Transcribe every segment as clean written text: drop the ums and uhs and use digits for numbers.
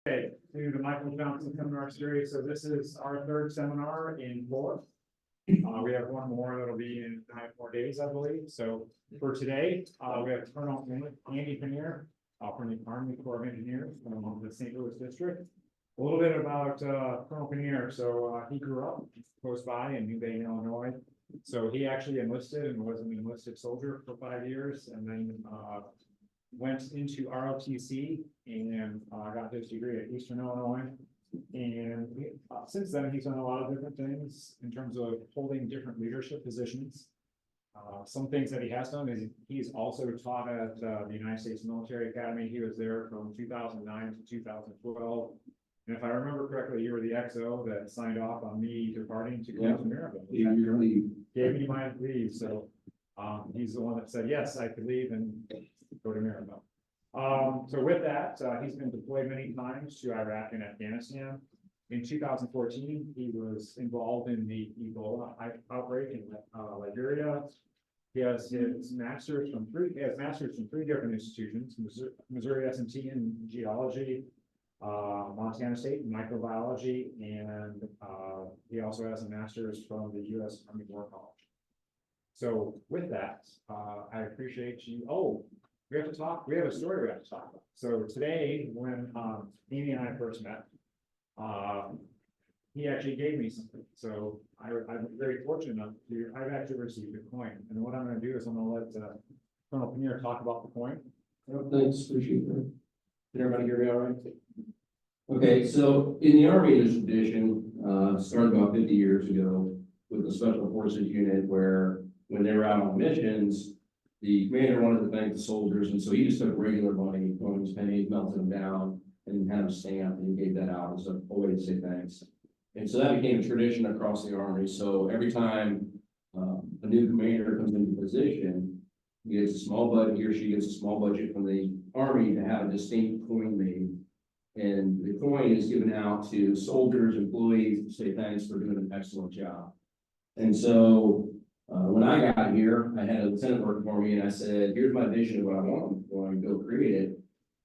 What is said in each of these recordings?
Okay, to the Michael Johnson Seminar Series. So this is our third seminar in Florida. We have one more that'll be in 9 more days, I believe. So for today, we have Colonel Andy Pannier from the Army Corps of Engineers from the St. Louis district. A little bit about Colonel Pannier. So he grew up close by in New Bay, Illinois. So he actually enlisted and was an enlisted soldier for 5 years, and then went into ROTC and got his degree at Eastern Illinois. And since then, he's done a lot of different things in terms of holding different leadership positions. Some things that he has done is he's also taught at the United States Military Academy. He was there from 2009 to 2012. And if I remember correctly, you were the XO that signed off on me departing to go to America. Gave me my leave. So he's the one that said, yes, I could leave and go to America. So with that, he's been deployed many times to Iraq and Afghanistan. In 2014, he was involved in the Ebola outbreak in Liberia. He has his master's from three different institutions: Missouri S&T in geology, Montana State in microbiology, and he also has a master's from the U.S. Army War College. So with that, I appreciate you. Oh, we have to talk. We have a story we have to talk about. So today, when Amy and I first met, he actually gave me something. So I'm very fortunate enough to. I've actually received a coin, and what I'm going to do is I'm going to let Colonel Pannier talk about the coin. Oh, thanks, appreciate that. Can everybody hear me all right? Okay, so in the Army, there's a tradition started about 50 years ago with the Special Forces unit, where when they were out on missions, the commander wanted to thank the soldiers, and so he just took regular money, coins, pennies, melted them down, and had them stamped, and he gave that out as a way to say thanks. And so that became a tradition across the Army. So every time a new commander comes into position, he gets a small budget, he or she gets a small budget from the Army to have a distinct coin made. And the coin is given out to soldiers, employees, to say thanks for doing an excellent job. And so when I got here, I had a lieutenant work for me, and I said, here's my vision of what I want. I'm going to go create it.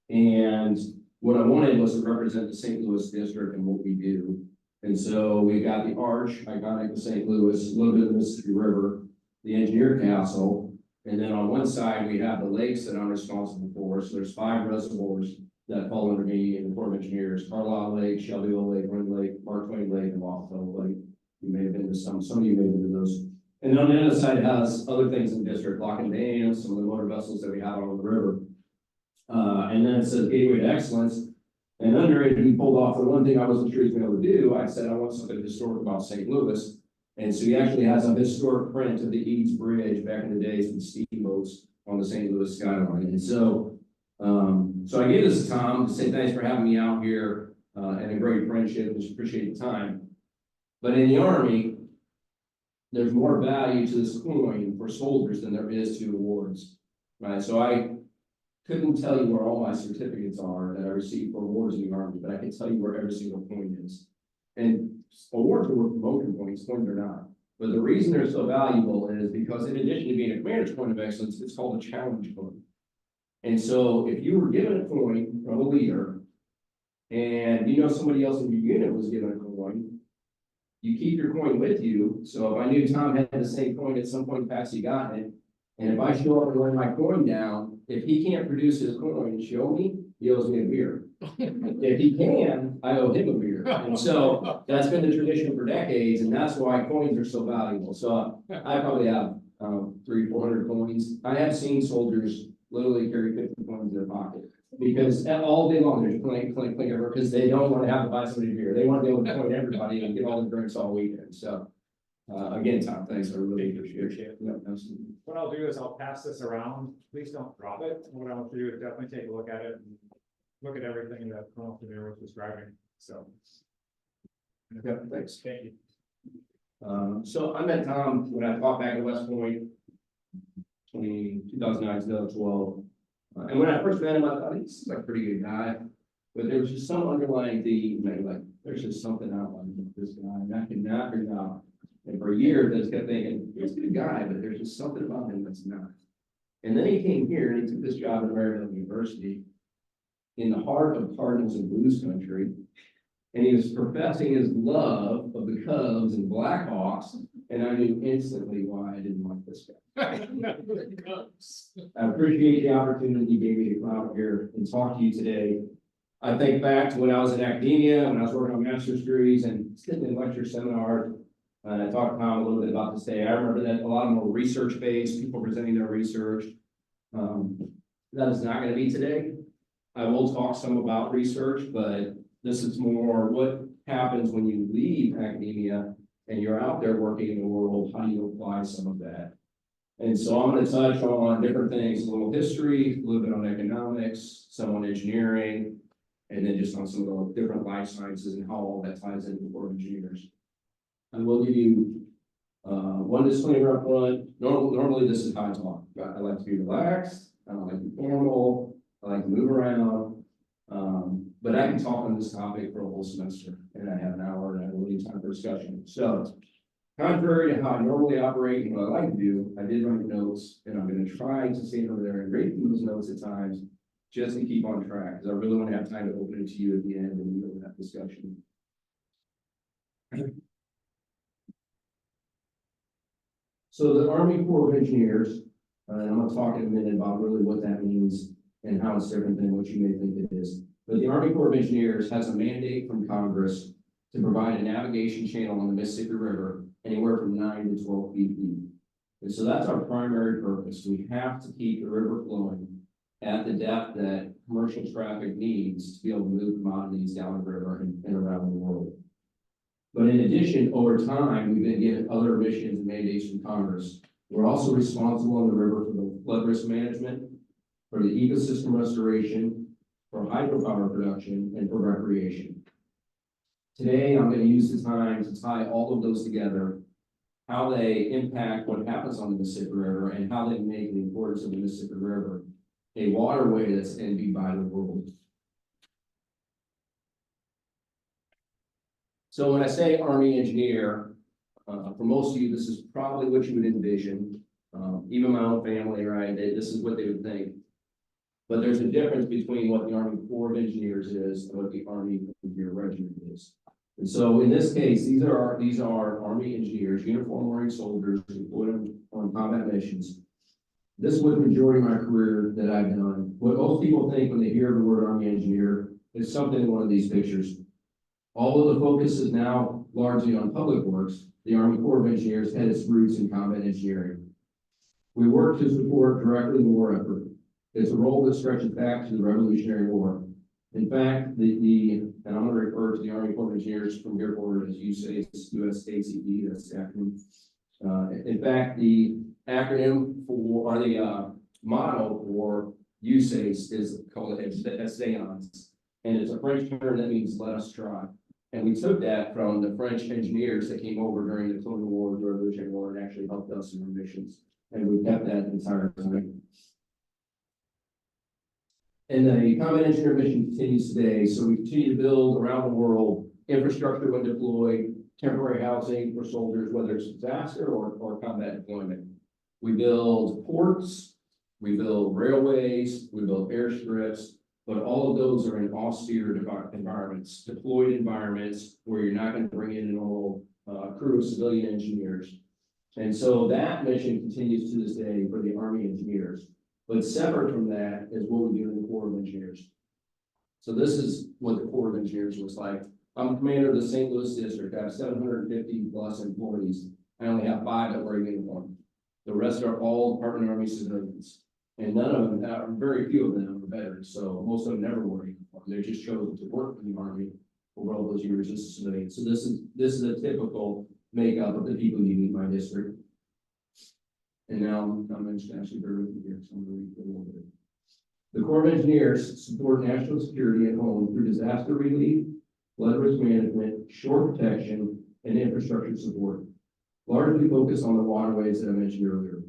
And what I wanted was to represent the St. Louis district and what we do. And so we got the arch, iconic of St. Louis, a little bit of the Mississippi River, the engineer castle, and then on one side we have the lakes that I'm responsible for. So there's 5 reservoirs that fall under me in the Corps of Engineers: Carlisle Lake, Shelbyville Lake, Rund Lake, Mark Twain Lake, and Waterway Lake. You may have been to some of you may have been to those. And on the other side, it has other things in the district, lock and dams, some of the motor vessels that we have on the river. And then it says Gateway to Excellence. And under it, he pulled off the one thing I wasn't sure he was going to be able to do. I said, I want something historic about St. Louis. And so he actually has a historic print of the Eads Bridge back in the days with steamboats on the St. Louis skyline. And so, I gave this to Tom to say thanks for having me out here and a great friendship. Just appreciate the time. But in the Army, there's more value to this coin for soldiers than there is to awards, right? So I couldn't tell you where all my certificates are that I received for awards in the Army, but I can tell you where every single coin is. And awards are worth promotion points, coins are not. But the reason they're so valuable is because in addition to being a commander's coin of excellence, it's called a challenge coin. And so if you were given a coin from a leader, and you know somebody else in your unit was given a coin, you keep your coin with you. So if I knew Tom had the same coin at some point past he got it, and if I show up and lay my coin down, if he can't produce his coin and show me, he owes me a beer. If he can, I owe him a beer. And so that's been the tradition for decades, and that's why coins are so valuable. So I probably have 300-400 coins. I have seen soldiers literally carry 50 coins in their pocket, because all day long there's clink, clink, clink, because they don't want to have to buy somebody a beer. They want to be able to point everybody and get all the drinks all weekend. So again, Tom, thanks. I really appreciate it. Yep, absolutely. What I'll do is I'll pass this around. Please don't drop it. What I want to do is definitely take a look at it and look at everything that Colonel Pannier was describing. So, Yeah, thanks. Thank you. So I met Tom when I fought back at West Point, 2009 to 2012. And when I first met him, I thought he's like a pretty good guy, but there was just some underlying theme, like there's just something out like this guy, and I cannot figure it out. And for years, I just kept thinking, he's a good guy, but there's just something about him that's not. And then he came here and he took this job at Maryland University. in the heart of Cardinals and Blues country. And he was professing his love of the Cubs and Blackhawks, and I knew instantly why I didn't like this guy. I appreciate the opportunity you gave me to come out here and talk to you today. I think back to when I was in academia, when I was working on master's degrees and sitting in lecture seminars, and I talked to Tom a little bit about this day. I remember that a lot of them were research-based, people presenting their research. That is not going to be today. I will talk some about research, but this is more what happens when you leave academia and you're out there working in the world. How do you apply some of that? And so I'm going to touch on different things, a little history, a little bit on economics, some on engineering, and then just on some of the different life sciences and how all that ties into the Corps of Engineers. I will give you one disclaimer up front. Normally this is how I talk. I like to be relaxed. I don't like to be formal. I like to move around. But I can talk on this topic for a whole semester, and I have an hour and I will leave time for discussion. So, contrary to how I normally operate and what I like to do, I did write notes, and I'm going to try to stand over there and read through those notes at times just to keep on track, because I really want to have time to open it to you at the end and we will have discussion. So the Army Corps of Engineers, and I'm going to talk in a minute about really what that means and how it's different than what you may think it is. But the Army Corps of Engineers has a mandate from Congress to provide a navigation channel on the Mississippi River anywhere from 9 to 12 feet deep. And so that's our primary purpose. We have to keep the river flowing at the depth that commercial traffic needs to be able to move commodities down the river and around the world. But in addition, over time, we've been given other missions and mandates from Congress. We're also responsible on the river for the flood risk management, for the ecosystem restoration, for hydropower production, and for recreation. Today, I'm going to use the time to tie all of those together, how they impact what happens on the Mississippi River, and how they make the importance of the Mississippi River a waterway that's envied by the world. So when I say Army engineer, for most of you, this is probably what you would envision. Even my own family, right? This is what they would think. But there's a difference between what the Army Corps of Engineers is and what the Army Engineer Regiment is. And so in this case, these are Army engineers, uniform wearing soldiers deployed on combat missions. This was the majority of my career that I've done. What most people think when they hear the word Army engineer is something in one of these pictures. Although the focus is now largely on public works, the Army Corps of Engineers had its roots in combat engineering. We work to support directly the war effort. It's a role that stretches back to the Revolutionary War. In fact, and I'm going to refer to the Army Corps of Engineers from here forward as USACE, that's the acronym. In fact, the acronym for, or the motto for USACE is called Essayons, and it's a French term that means let us try. And we took that from the French engineers that came over during the Colonial War, the Revolutionary War, and actually helped us in our missions. And we kept that entire time. And the combat engineer mission continues today. So we continue to build around the world infrastructure when deployed, temporary housing for soldiers, whether it's disaster or combat deployment. We build ports, we build railways, we build airstrips, but all of those are in austere environments, deployed environments where you're not going to bring in a normal crew of civilian engineers. And so that mission continues to this day for the Army engineers. But separate from that is what we do in the Corps of Engineers. So this is what the Corps of Engineers looks like. I'm commander of the St. Louis district. I have 750 plus employees. I only have 5 that wear a uniform. The rest are all Department of Army civilians. And none of them, very few of them are veterans. So most of them never wore a uniform. They just chose to work in the Army over all those years as a civilian. So this is a typical makeup of the people you meet in my district. And now I'm just actually bear with me here, so I'm going to read a little bit. The Corps of Engineers support national security at home through disaster relief, flood risk management, shore protection, and infrastructure support, largely focused on the waterways that I mentioned earlier.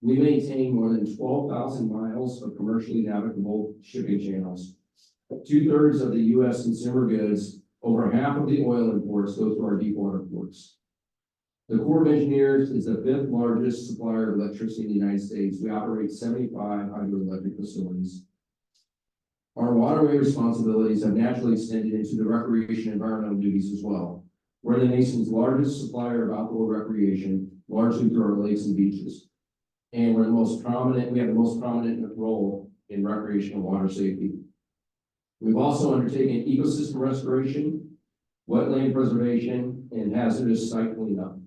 We maintain more than 12,000 miles of commercially navigable shipping channels. 2/3 of the U.S. consumer goods, over half of the oil imports go through our deep water ports. The Corps of Engineers is the 5th largest supplier of electricity in the United States. We operate 75 hydroelectric facilities. Our waterway responsibilities have naturally extended into the recreation and environmental duties as well. We're the nation's largest supplier of outdoor recreation, largely through our lakes and beaches. And we have the most prominent role in recreational water safety. We've also undertaken ecosystem restoration, wetland preservation, and hazardous site cleanup.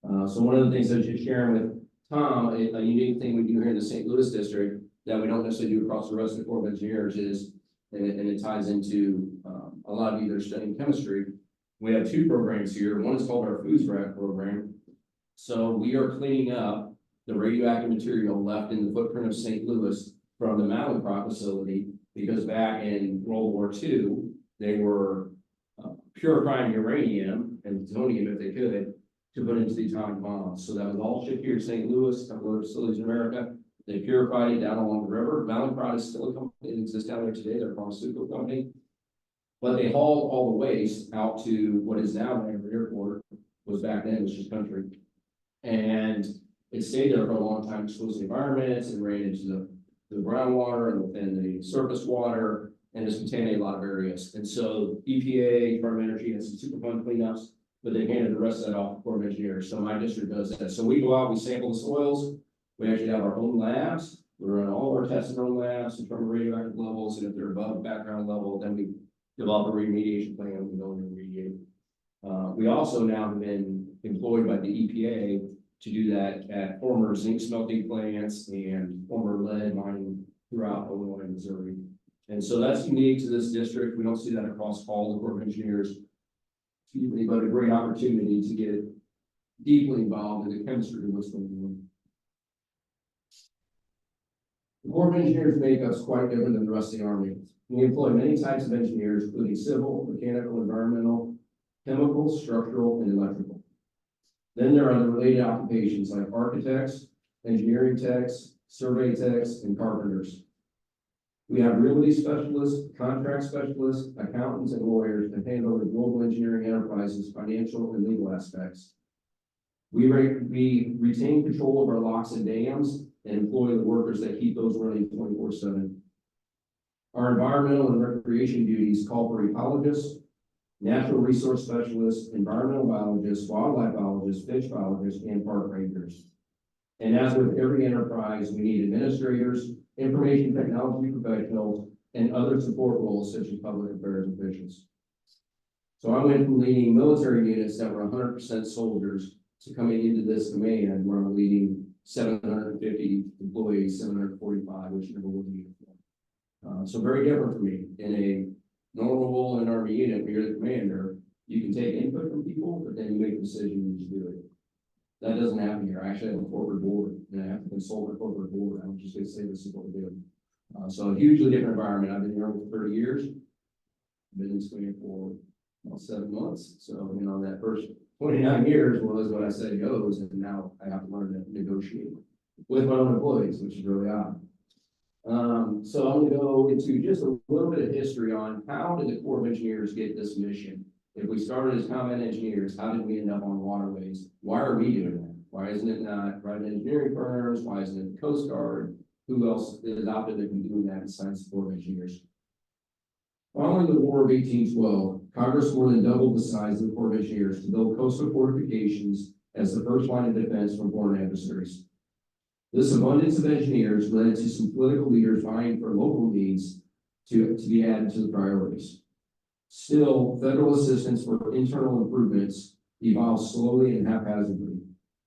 So one of the things I was just sharing with Tom, a unique thing we do here in the St. Louis district that we don't necessarily do across the rest of the Corps of Engineers is, and it ties into a lot of you that are studying chemistry. We have two programs here. One is called our Foods Rec program. So we are cleaning up the radioactive material left in the footprint of St. Louis from the Mallinckrodt facility, because back in World War II, they were purifying uranium and plutonium if they could to put into the atomic bombs. So that was all shipped here to St. Louis, a couple other facilities in America. They purified it down along the river. Mallinckrodt is still a company that exists down there today. They're a pharmaceutical company. But they hauled all the waste out to what is now Pannier Airport, was back then, it was just country. And it stayed there for a long time, exposed to environments, and ran into the groundwater and within the surface water, and has contaminated a lot of areas. And so EPA, Department of Energy, has some Superfund cleanups, but they handed the rest of that off to Corps of Engineers. So my district does that. So we go out, we sample the soils. We actually have our own labs. We run all our tests in our own labs to determine radioactive levels, and if they're above background level, then we develop a remediation plan and we go and remediate. We also now have been employed by the EPA to do that at former zinc smelting plants and former lead mining throughout Illinois and Missouri. And so that's unique to this district. We don't see that across all the Corps of Engineers, but a great opportunity to get deeply involved in the chemistry of what's going on. The Corps of Engineers make us quite different than the rest of the Army. We employ many types of engineers, including civil, mechanical, environmental, chemical, structural, and electrical. Then there are the related occupations like architects, engineering techs, survey techs, and carpenters. We have realty specialists, contract specialists, accountants, and lawyers that handle the global engineering enterprises, financial and legal aspects. We retain control of our locks and dams and employ the workers that keep those running 24/7. Our environmental and recreation duties call for ecologists, natural resource specialists, environmental biologists, wildlife biologists, fish biologists, and park rangers. And as with every enterprise, we need administrators, information technology professionals, and other support roles such as public affairs officials. So I went from leading military units that were 100% soldiers to coming into this command where I'm leading 750 employees, 745, which never will be. So very different for me. In a normal role in an Army unit, when you're the commander, you can take input from people, but then you make a decision and you just do it. That doesn't happen here. I actually have a corporate board, and I have to consult the corporate board. I'm just going to say this is what we're doing. So a hugely different environment. I've been here for 30 years. I've been in Sweden for about 7 months. So, you know, that first 29 years was what I said goes, and now I have to learn to negotiate with my own employees, which is really odd. So I'm going to go into just a little bit of history on how did the Corps of Engineers get this mission? If we started as combat engineers, how did we end up on waterways? Why are we doing that? Why isn't it not private engineering firms? Why isn't it the Coast Guard? Who else is out there that can be doing that besides the Corps of Engineers? Following the War of 1812, Congress more than doubled the size of the Corps of Engineers to build coastal fortifications as the first line of defense from foreign adversaries. This abundance of engineers led to some political leaders vying for local needs to be added to the priorities. Still, federal assistance for internal improvements evolved slowly and haphazardly,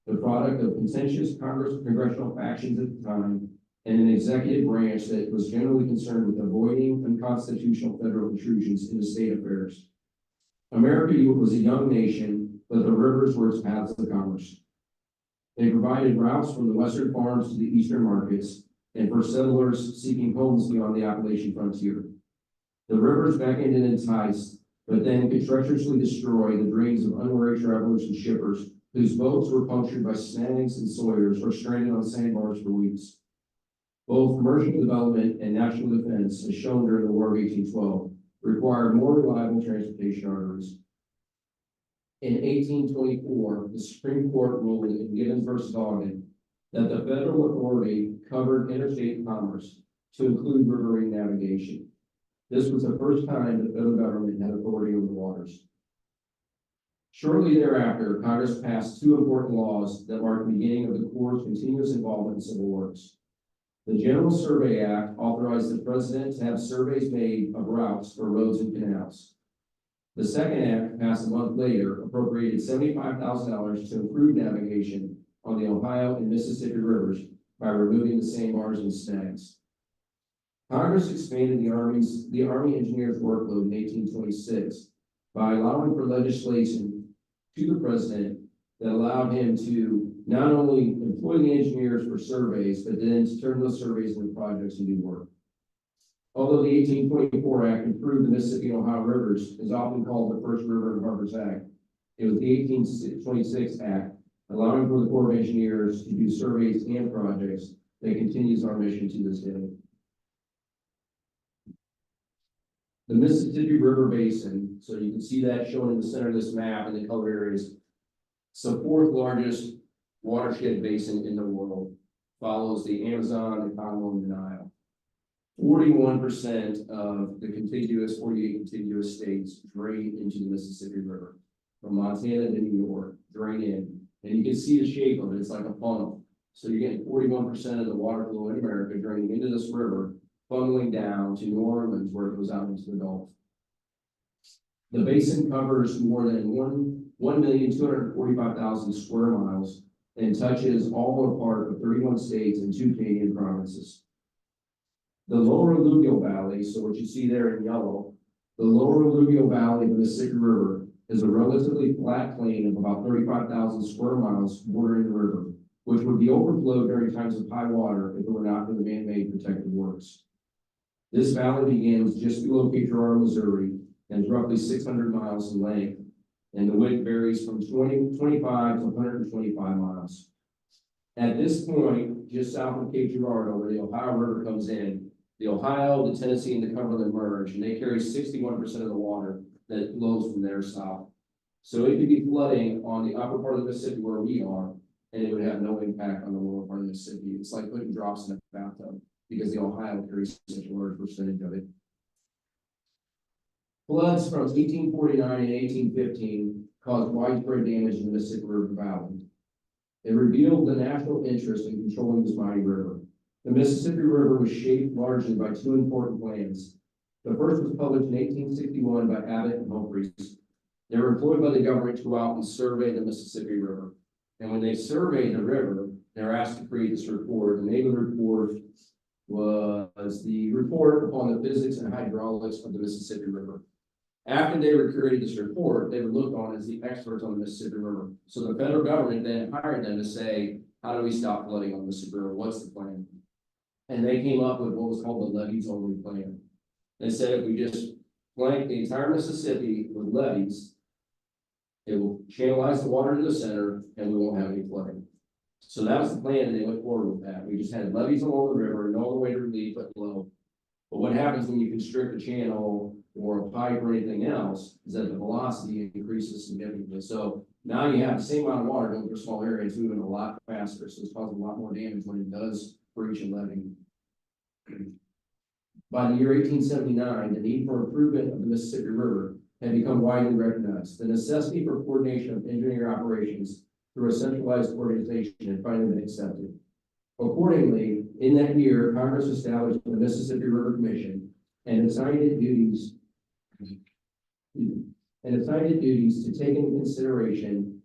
the product of contentious congressional factions at the time and an executive branch that was generally concerned with avoiding unconstitutional federal intrusions into state affairs. America was a young nation, but the rivers were its paths of commerce. They provided routes from the western farms to the eastern markets and for settlers seeking homes beyond the Appalachian frontier. The rivers beckoned and enticed, but then could treacherously destroy the dreams of unwary travelers and shippers whose boats were punctured by snags and sawyers or stranded on sandbars for weeks. Both commercial development and national defense, as shown during the War of 1812, required more reliable transportation arteries. In 1824, the Supreme Court ruled in Gibbons versus Ogden that the federal authority covered interstate commerce to include riverine navigation. This was the first time the federal government had authority over the waters. Shortly thereafter, Congress passed two important laws that marked the beginning of the Corps' continuous involvement in civil works. The General Survey Act authorized the president to have surveys made of routes for roads and canals. The second act, passed a month later, appropriated $75,000 to improve navigation on the Ohio and Mississippi rivers by removing the sandbars and snags. Congress expanded the Army engineers' workload in 1826 by allowing for legislation to the president that allowed him to not only employ the engineers for surveys, but then to turn those surveys into projects and do work. Although the 1824 Act improved the Mississippi and Ohio rivers, is often called the first River and Harbors Act, it was the 1826 Act allowing for the Corps of Engineers to do surveys and projects that continues our mission to this day. The Mississippi River Basin, so you can see that shown in the center of this map in the color areas. It's the fourth largest watershed basin in the world, follows the Amazon, the Congo, and the Nile. 41% of the 48 contiguous states drain into the Mississippi River. From Montana to New York, drain in. And you can see the shape of it, it's like a funnel. So you're getting 41% of the water flow in America draining into this river, funneling down to New Orleans where it goes out into the Gulf. The basin covers more than 1,245,000 square miles and touches all or part of 31 states and 2 Canadian provinces. The lower alluvial valley, so what you see there in yellow, the lower alluvial valley of the Mississippi River is a relatively flat plain of about 35,000 square miles bordering the river, which would be overflowed during times of high water if it were not for the man-made protective works. This valley begins just below Cape Girardeau, Missouri, and is roughly 600 miles in length, and the width varies from 25 to 125 miles. At this point, just south of Cape Girardeau, where the Ohio River comes in, the Ohio, the Tennessee, and the Cumberland merge, and they carry 61% of the water that flows from their south. So it could be flooding on the upper part of the Mississippi where we are, and it would have no impact on the lower part of the Mississippi. It's like putting drops in a bathtub because the Ohio carries such a large percentage of it. Floods from 1849 and 1815 caused widespread damage in the Mississippi River Valley. It revealed the national interest in controlling this mighty river. The Mississippi River was shaped largely by two important plans. The first was published in 1861 by Abbott and Humphreys. They were employed by the government to go out and survey the Mississippi River. And when they surveyed the river, they were asked to create this report. The name of the report was the Report upon the Physics and Hydraulics of the Mississippi River. After they created this report, they were looked on as the experts on the Mississippi River. So the federal government then hired them to say, how do we stop flooding on the Mississippi River? What's the plan? And they came up with what was called the levees only plan. They said if we just blank the entire Mississippi with levees, it will channelize the water to the center and we won't have any flooding. So that was the plan, and they went forward with that. We just had levees along the river, no other way to relieve but flow. But what happens when you constrict a channel or a pipe or anything else is that the velocity increases significantly. So now you have the same amount of water going through a small area, it's moving a lot faster. So it's causing a lot more damage when it does breach a levee. By the year 1879, the need for improvement of the Mississippi River had become widely recognized. The necessity for coordination of engineering operations through a centralized organization had finally been accepted. Accordingly, in that year, Congress established the Mississippi River Commission and assigned it duties to take into consideration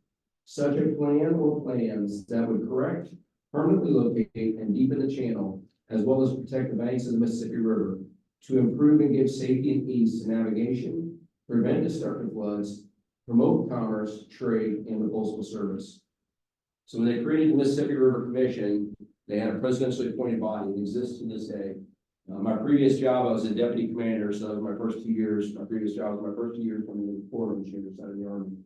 such a plan or plans that would correct, permanently locate, and deepen the channel, as well as protect the banks of the Mississippi River, to improve and give safety and ease to navigation, prevent destructive floods, promote commerce, trade, and the postal service. So when they created the Mississippi River Commission, they had a presidentially appointed body that exists to this day. My previous job, I was a deputy commander, so that was my first 2 years. My previous job was my first 2 years from the Corps of Engineers out of the Army.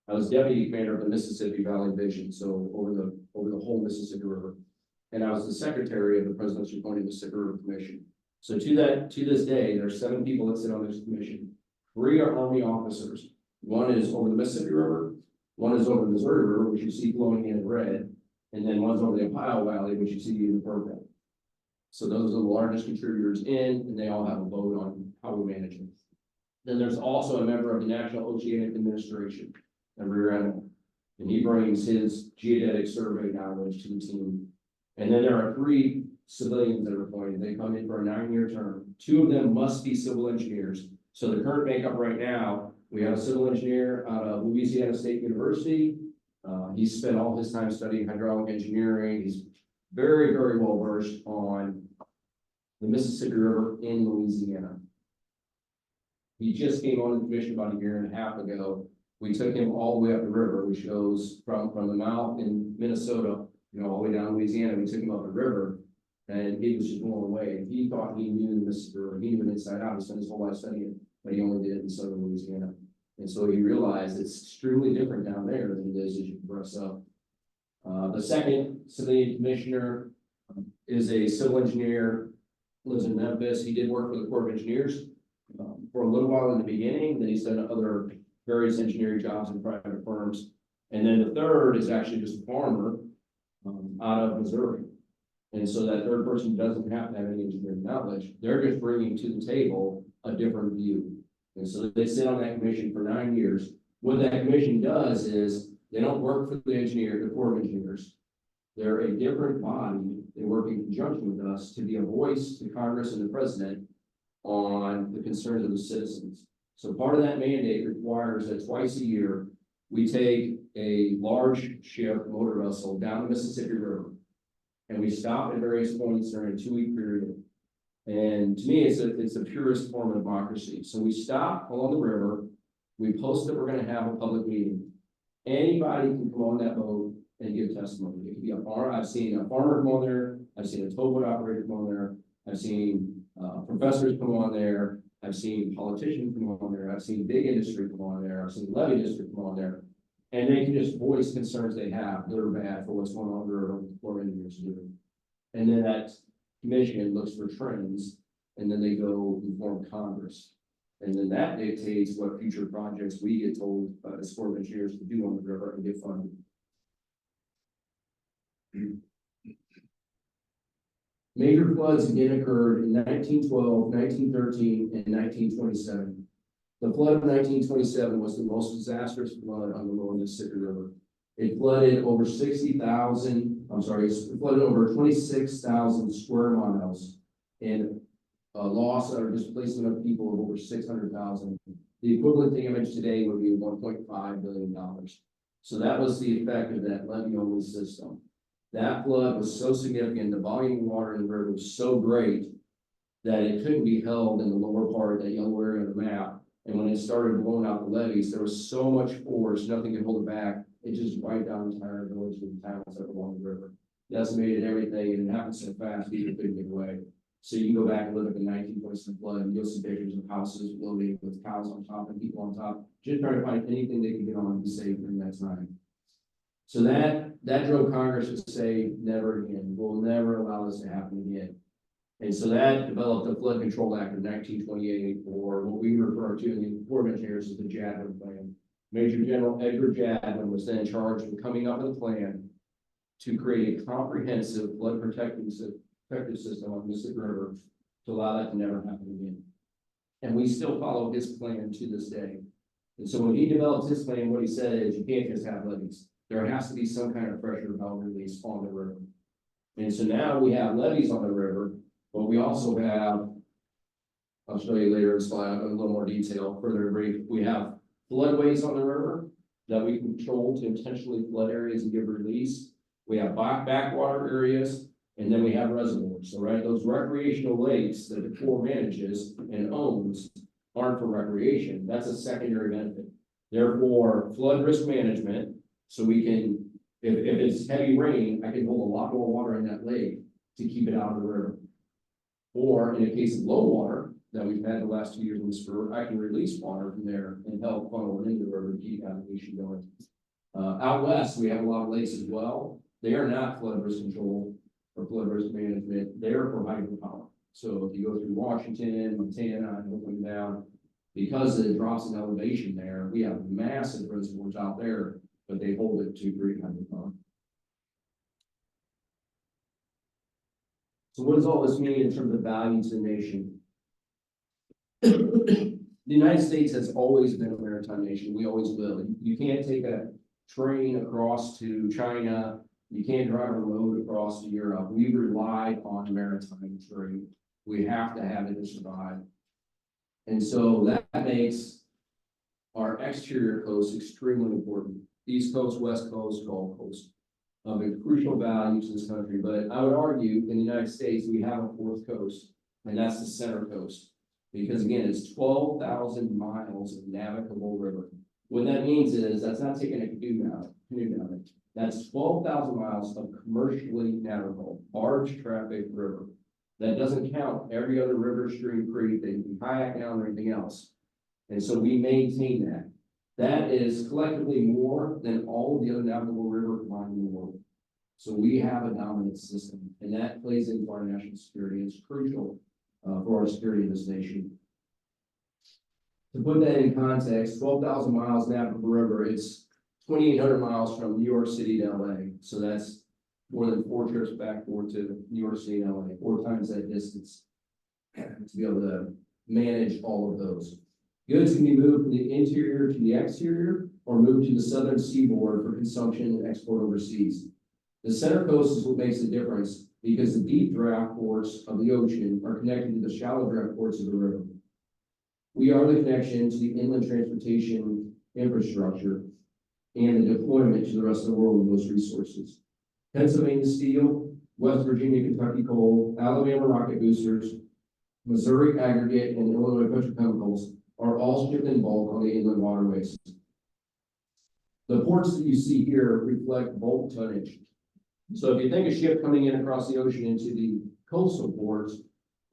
I was deputy commander of the Mississippi Valley Division, so over the whole Mississippi River. And I was the secretary of the presidentially appointed Mississippi River Commission. So to this day, there are 7 people that sit on this commission. 3 are Army officers. One is over the Mississippi River, one is over the Missouri River, which you see flowing in red, and then one's over the Ohio Valley, which you see in purple. So those are the largest contributors in, and they all have a vote on how we manage it. Then there's also a member of the National Oceanic Administration, a rear admiral, and he brings his geodetic survey knowledge to the team. And then there are 3 civilians that are appointed. They come in for a 9-year term. 2 of them must be civil engineers. So the current makeup right now, we have a civil engineer out of Louisiana State University. He's spent all his time studying hydraulic engineering. He's very, very well versed on the Mississippi River in Louisiana. He just came on the commission about a year and a half ago. We took him all the way up the river, which goes from the mouth in Minnesota, all the way down to Louisiana. We took him up the river, and he was just blown away. He thought he knew the Mississippi River. He knew it inside out. He spent his whole life studying it, but he only did it in southern Louisiana. And so he realized it's extremely different down there than it is as you progress up. The second civilian commissioner is a civil engineer, lives in Memphis. He did work for the Corps of Engineers for a little while in the beginning. Then he's done other various engineering jobs in private firms. And then the third is actually just a farmer out of Missouri. And so that third person doesn't have to have any engineering knowledge. They're just bringing to the table a different view. And so they sit on that commission for 9 years. What that commission does is they don't work for the Corps of Engineers. They're a different body. They work in conjunction with us to be a voice to Congress and the president on the concerns of the citizens. So part of that mandate requires that twice a year, we take a large ship motor vessel down the Mississippi River. And we stop at various points during a 2-week period. And to me, it's the purest form of democracy. So we stop along the river, we post that we're going to have a public meeting. Anybody can come on that boat and give testimony. It could be a farmer. I've seen a farmer come on there. I've seen a towboat operator come on there. I've seen professors come on there. I've seen politicians come on there. I've seen big industry come on there. I've seen levee district come on there. And they can just voice concerns they have, good or bad, for what's going on or what engineers doing. And then that commission looks for trends, and then they go inform Congress. And then that dictates what future projects we get told by the Corps of Engineers to do on the river and get funded. Major floods again occurred in 1912, 1913, and 1927. The flood of 1927 was the most disastrous flood on the lower Mississippi River. It flooded over it flooded over 26,000 square miles and a loss or displacement of people of over 600,000. The equivalent damage today would be $1.5 billion. So that was the effect of that levee-only system. That flood was so significant, the volume of water in the river was so great that it couldn't be held in the lower part of that yellow area of the map. And when it started blowing out the levees, there was so much force, nothing could hold it back. It just wiped out entire villages and towns that were along the river. Decimated everything, and it happened so fast, people couldn't get away. So you can go back and look at the 1927 flood, and you'll see pictures of houses loaded with cows on top and people on top, just trying to find anything they could get on and be safe during that time. So that drove Congress to say, never again. We'll never allow this to happen again. And so that developed the Flood Control Act of 1928, or what we refer to in the Corps of Engineers as the Jadwin Plan. Major General Edgar Jadwin was then charged with coming up with a plan to create a comprehensive flood protective system on the Mississippi River to allow that to never happen again. And we still follow his plan to this day. And so when he developed his plan, what he said is, you can't just have levees. There has to be some kind of pressure valve release on the river. And so now we have levees on the river, but we also have, I'll show you later in the slide, I'll go in a little more detail, further brief. We have floodways on the river that we control to intentionally flood areas and give release. We have backwater areas, and then we have reservoirs. So, right, those recreational lakes that the Corps manages and owns aren't for recreation. That's a secondary benefit. Therefore, flood risk management, so we can, if it's heavy rain, I can hold a lot more water in that lake to keep it out of the river. Or in a case of low water that we've had the last 2 years in this river, I can release water from there and help funnel it into the river to keep navigation going. Out west, we have a lot of lakes as well. They are not flood risk control or flood risk management. They are for hydropower. So if you go through Washington, Montana, and looking down, because of the drops in elevation there, we have massive reservoirs out there, but they hold it to great hydropower. So what does all this mean in terms of value to the nation? The United States has always been a maritime nation. We always will. You can't take a train across to China. You can't drive a road across to Europe. We rely on maritime trade. We have to have it to survive. And so that makes our exterior coast extremely important. East Coast, West Coast, Gulf Coast. A crucial value to this country. But I would argue in the United States, we have a fourth coast, and that's the center coast. Because again, it's 12,000 miles of navigable river. What that means is that's not taking a canoe down it. That's 12,000 miles of commercially navigable, barge traffic river. That doesn't count every other river, stream, creek that you can kayak down or anything else. And so we maintain that. That is collectively more than all of the other navigable river combined in the world. So we have a dominant system, and that plays into our national security. It's crucial for our security in this nation. To put that in context, 12,000 miles navigable river, it's 2,800 miles from New York City to LA. So that's more than 4 trips back forth to New York City and LA, 4 times that distance to be able to manage all of those. Goods can be moved from the interior to the exterior or moved to the southern seaboard for consumption and export overseas. The center coast is what makes the difference because the deep draft ports of the ocean are connected to the shallow draft ports of the river. We are the connection to the inland transportation infrastructure and the deployment to the rest of the world of those resources. Pennsylvania steel, West Virginia, Kentucky coal, Alabama rocket boosters, Missouri aggregate, and Illinois petrochemicals are all shipped in bulk on the inland waterways. The ports that you see here reflect bulk tonnage. So if you think a ship coming in across the ocean into the coastal ports,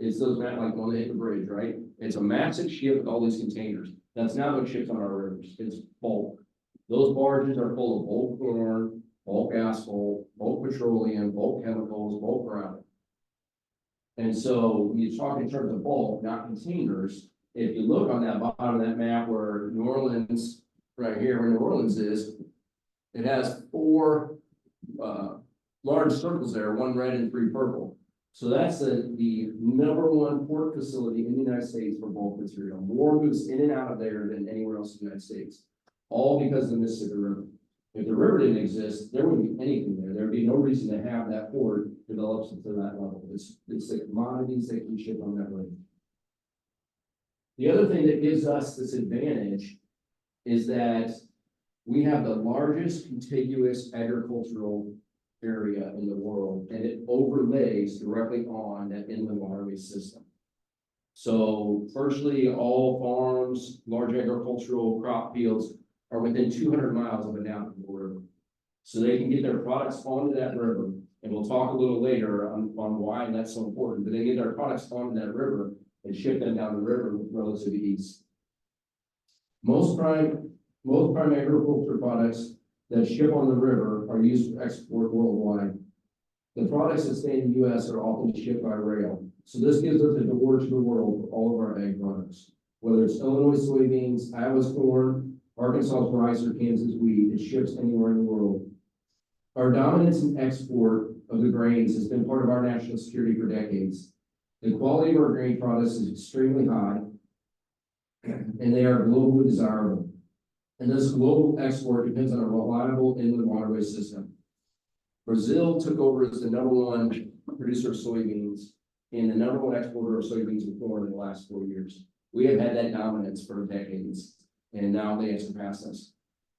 it's those like on the Hickory Bridge, right? It's a massive ship with all these containers. That's not what ships on our rivers. It's bulk. Those barges are full of bulk corn, bulk asphalt, bulk petroleum, bulk chemicals, bulk gravel. And so when you talk in terms of bulk, not containers, if you look on that bottom of that map where New Orleans, right here where New Orleans is, it has 4 large circles there, 1 red and 3 purple. So that's the #1 port facility in the United States for bulk material. More moves in and out of there than anywhere else in the United States, all because of the Mississippi River. If the river didn't exist, there wouldn't be anything there. There would be no reason to have that port develop to that level. It's the commodities that can ship on that road. The other thing that gives us this advantage is that we have the largest contiguous agricultural area in the world, and it overlays directly on that inland waterway system. So firstly, all farms, large agricultural crop fields are within 200 miles of a navigable river. So they can get their products onto that river, and we'll talk a little later on why that's so important, but they get their products onto that river and ship them down the river with relative ease. Most prime agriculture products that ship on the river are used for export worldwide. The products that stay in the U.S. are often shipped by rail. So this gives us a door to the world for all of our ag products. Whether it's Illinois soybeans, Iowa's corn, Arkansas rice, or Kansas wheat, it ships anywhere in the world. Our dominance in export of the grains has been part of our national security for decades. The quality of our grain products is extremely high, and they are globally desirable. And this global export depends on a reliable inland waterway system. Brazil took over as the #1 producer of soybeans and the #1 exporter of soybeans and corn in the last 4 years. We have had that dominance for decades, and now they have surpassed us.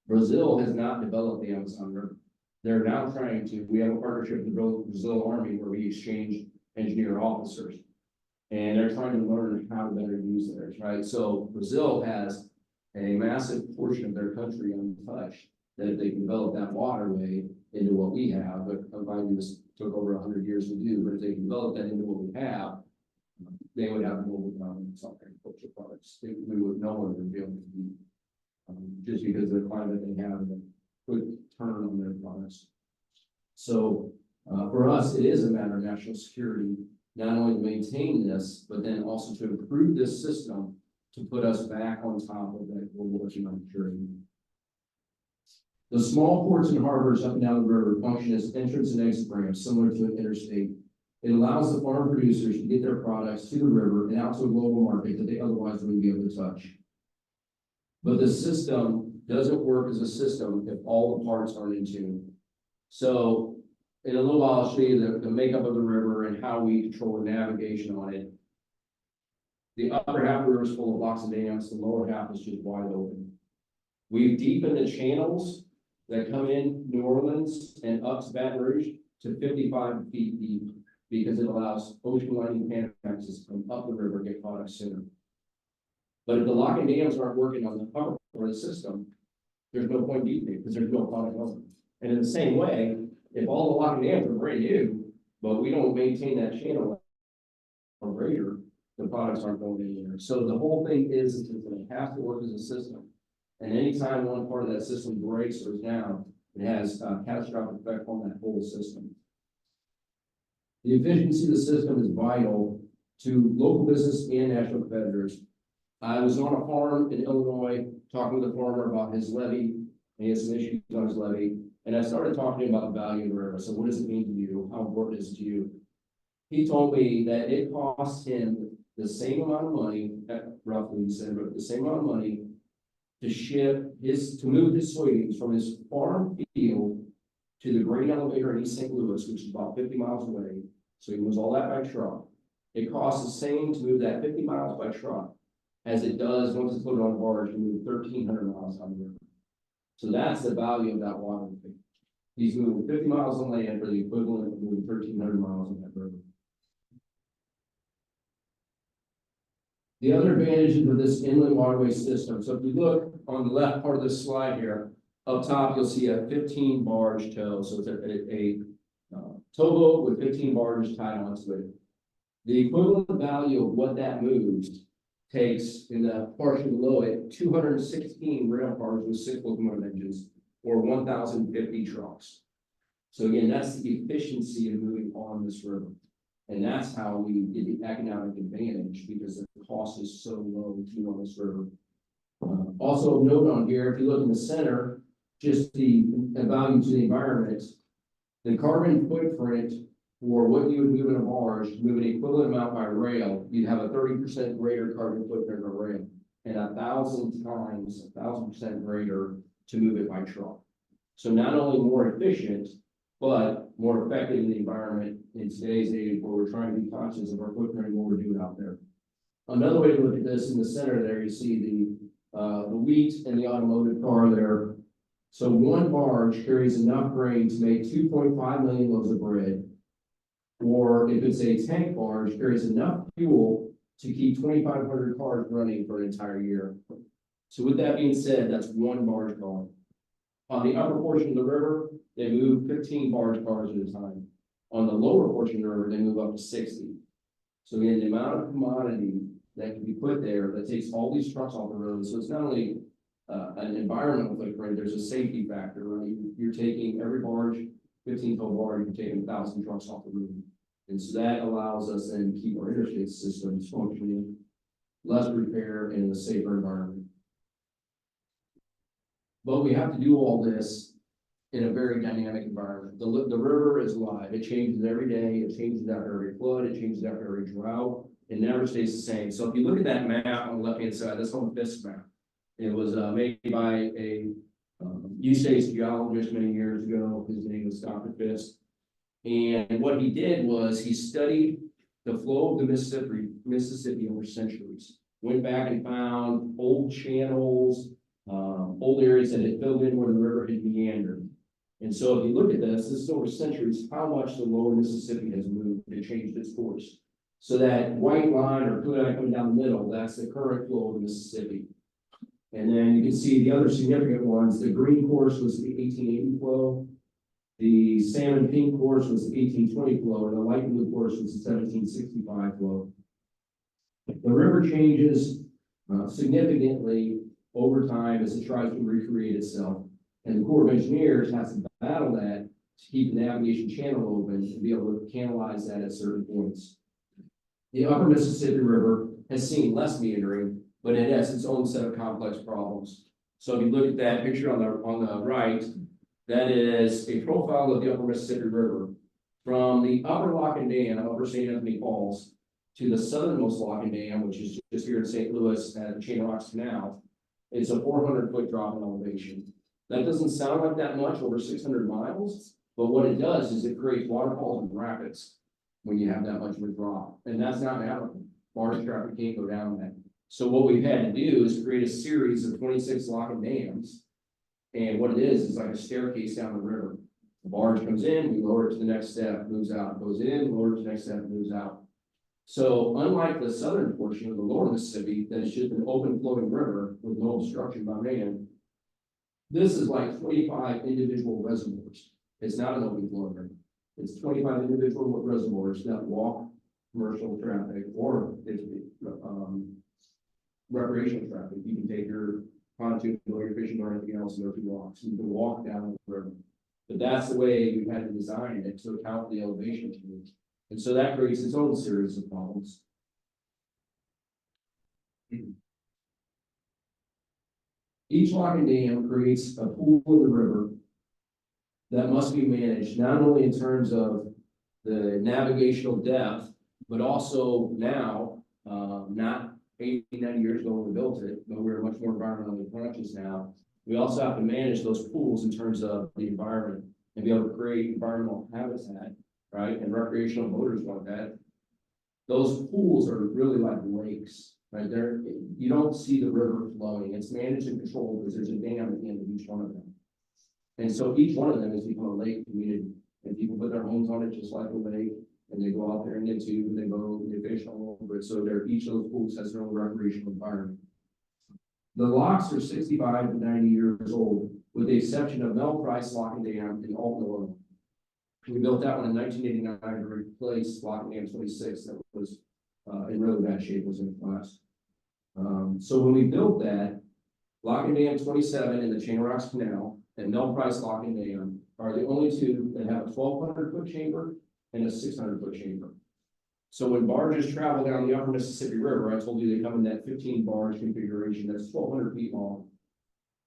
Brazil has not developed the Amazon River. They're now trying to. We have a partnership with the Brazil Army where we exchange engineer officers, and they're trying to learn how to better use theirs, right? So Brazil has a massive portion of their country untouched, that if they can develop that waterway into what we have, but mind you, this took over 100 years to do, but if they can develop that into what we have, they would have global dominance on agricultural products. No one would be able to compete, just because of the climate they have and the quick turn on their products. So for us, it is a matter of national security, not only to maintain this, but then also to improve this system to put us back on top of that global economic journey. The small ports and harbors up and down the river function as entrance and exit ramps, similar to an interstate. It allows the farm producers to get their products to the river and out to a global market that they otherwise wouldn't be able to touch. But the system doesn't work as a system if all the parts aren't in tune. So in a little while, I'll show you the makeup of the river and how we control the navigation on it. The upper half of the river is full of locks and dams, the lower half is just wide open. We've deepened the channels that come in New Orleans and up to Baton Rouge to 55 feet deep, because it allows ocean lining Panamaxes to come up the river and get products sooner. But if the lock and dams aren't working on the upper part of the system, there's no point deepening because there's no product going. And in the same way, if all the lock and dams are brand new, but we don't maintain that channel or greater, the products aren't going anywhere. So the whole thing is that it has to work as a system. And anytime one part of that system breaks or is down, it has a catastrophic effect on that whole system. The efficiency of the system is vital to local business and national competitors. I was on a farm in Illinois talking to the farmer about his levee, and he has some issues on his levee. And I started talking about the value of the river. So what does it mean to you? How important is it to you? He told me that it costs him the same amount of money, roughly he said, but the same amount of money to move his soybeans from his farm field to the grain elevator in East St. Louis, which is about 50 miles away. So he moves all that by truck. It costs the same to move that 50 miles by truck as it does once it's loaded on a barge to move 1,300 miles on the river. So that's the value of that waterway. He's moving 50 miles on land for the equivalent of moving 1,300 miles on that river. The other advantages of this inland waterway system. So if you look on the left part of this slide here, up top, you'll see a 15 barge tow. So it's a towboat with 15 barges tied onto it. The equivalent value of what that moves takes in the portion below it, 216 rail cars with 6 locomotive engines, or 1,050 trucks. So again, that's the efficiency of moving on this river. And that's how we get the economic advantage, because the cost is so low to move on this river. Also of note on here, if you look in the center, just the value to the environment, the carbon footprint for what you would move in a barge, move an equivalent amount by rail, you'd have a 30% greater carbon footprint on rail, and 1,000% greater to move it by truck. So not only more efficient, but more effective in the environment in today's age, where we're trying to be conscious of our footprint and what we're doing out there. Another way to look at this, in the center there, you see the wheat and the automotive car there. So one barge carries enough grain to make 2.5 million loaves of bread. Or if it's a tank barge, carries enough fuel to keep 2,500 cars running for an entire year. So with that being said, that's one barge car. On the upper portion of the river, they move 15 barge cars at a time. On the lower portion of the river, they move up to 60. So again, the amount of commodity that can be put there that takes all these trucks off the road. So it's not only an environmental footprint, there's a safety factor, right? You're taking every barge, 15-ton barge, you're taking 1,000 trucks off the road. And so that allows us then to keep our interstate systems functioning, less repair, and in a safer environment. But we have to do all this in a very dynamic environment. The river is alive. It changes every day. It changes after every flood. It changes after every drought. It never stays the same. So if you look at that map on the left-hand side, that's on the Fisk map. It was made by a U-States geologist many years ago. His name was Dr. Fisk. And what he did was he studied the flow of the Mississippi over centuries. Went back and found old channels, old areas that had filled in where the river had meandered. And so if you look at this is over centuries, how much the lower Mississippi has moved and changed its course. So that white line or blue line coming down the middle, that's the current flow of the Mississippi. And then you can see the other significant ones. The green course was the 1880 flow. The salmon pink course was the 1820 flow, and the light blue course was the 1765 flow. The river changes significantly over time as it tries to recreate itself. And the Corps of Engineers has to battle that to keep the navigation channel open and be able to canalize that at certain points. The upper Mississippi River has seen less meandering, but it has its own set of complex problems. So if you look at that picture on the right, that is a profile of the upper Mississippi River. From the upper lock and dam, upper St. Anthony Falls, to the southernmost lock and dam, which is just here in St. Louis at Chain Rocks Canal, it's a 400-foot drop in elevation. That doesn't sound like that much over 600 miles, but what it does is it creates waterfalls and rapids when you have that much of a drop, and that's not happening. Barge traffic can't go down that. So what we've had to do is create a series of 26 lock and dams, and what it is like a staircase down the river. The barge comes in, we lower it to the next step, moves out, goes in, lower it to the next step, moves out. So unlike the southern portion of the lower Mississippi, that is just an open flowing river with no obstruction by man, this is like 25 individual reservoirs. It's not an open flowing river. It's 25 individual reservoirs that walk commercial traffic or it's recreational traffic. You can take your pontoon or your fishing or anything else and go through walks. You can walk down the river. But that's the way we had to design it to account for the elevation change. And so that creates its own series of problems. Each lock and dam creates a pool in the river that must be managed, not only in terms of the navigational depth, but also now, not 80, 90 years ago when we built it, but we're much more environmentally conscious now. We also have to manage those pools in terms of the environment and be able to create environmental habitat, right? And recreational boaters want that. Those pools are really like lakes, right? You don't see the river flowing. It's managed and controlled because there's a dam at the end of each one of them. And so each one of them has become a lake community. And people put their homes on it just like a lake. And they go out there and get tube and they go and they fish all over it. So each of those pools has their own recreational environment. The locks are 65 to 90 years old, with the exception of Mel Price Lock and Dam in Alton, Illinois. We built that one in 1989 to replace Lock and Dam 26 that was in really bad shape, was in class. So when we built that, Lock and Dam 27 in the Chain Rocks Canal and Mel Price Lock and Dam are the only two that have a 1,200-foot chamber and a 600-foot chamber. So when barges travel down the upper Mississippi River, I told you they come in that 15 barge configuration that's 1,200 feet long.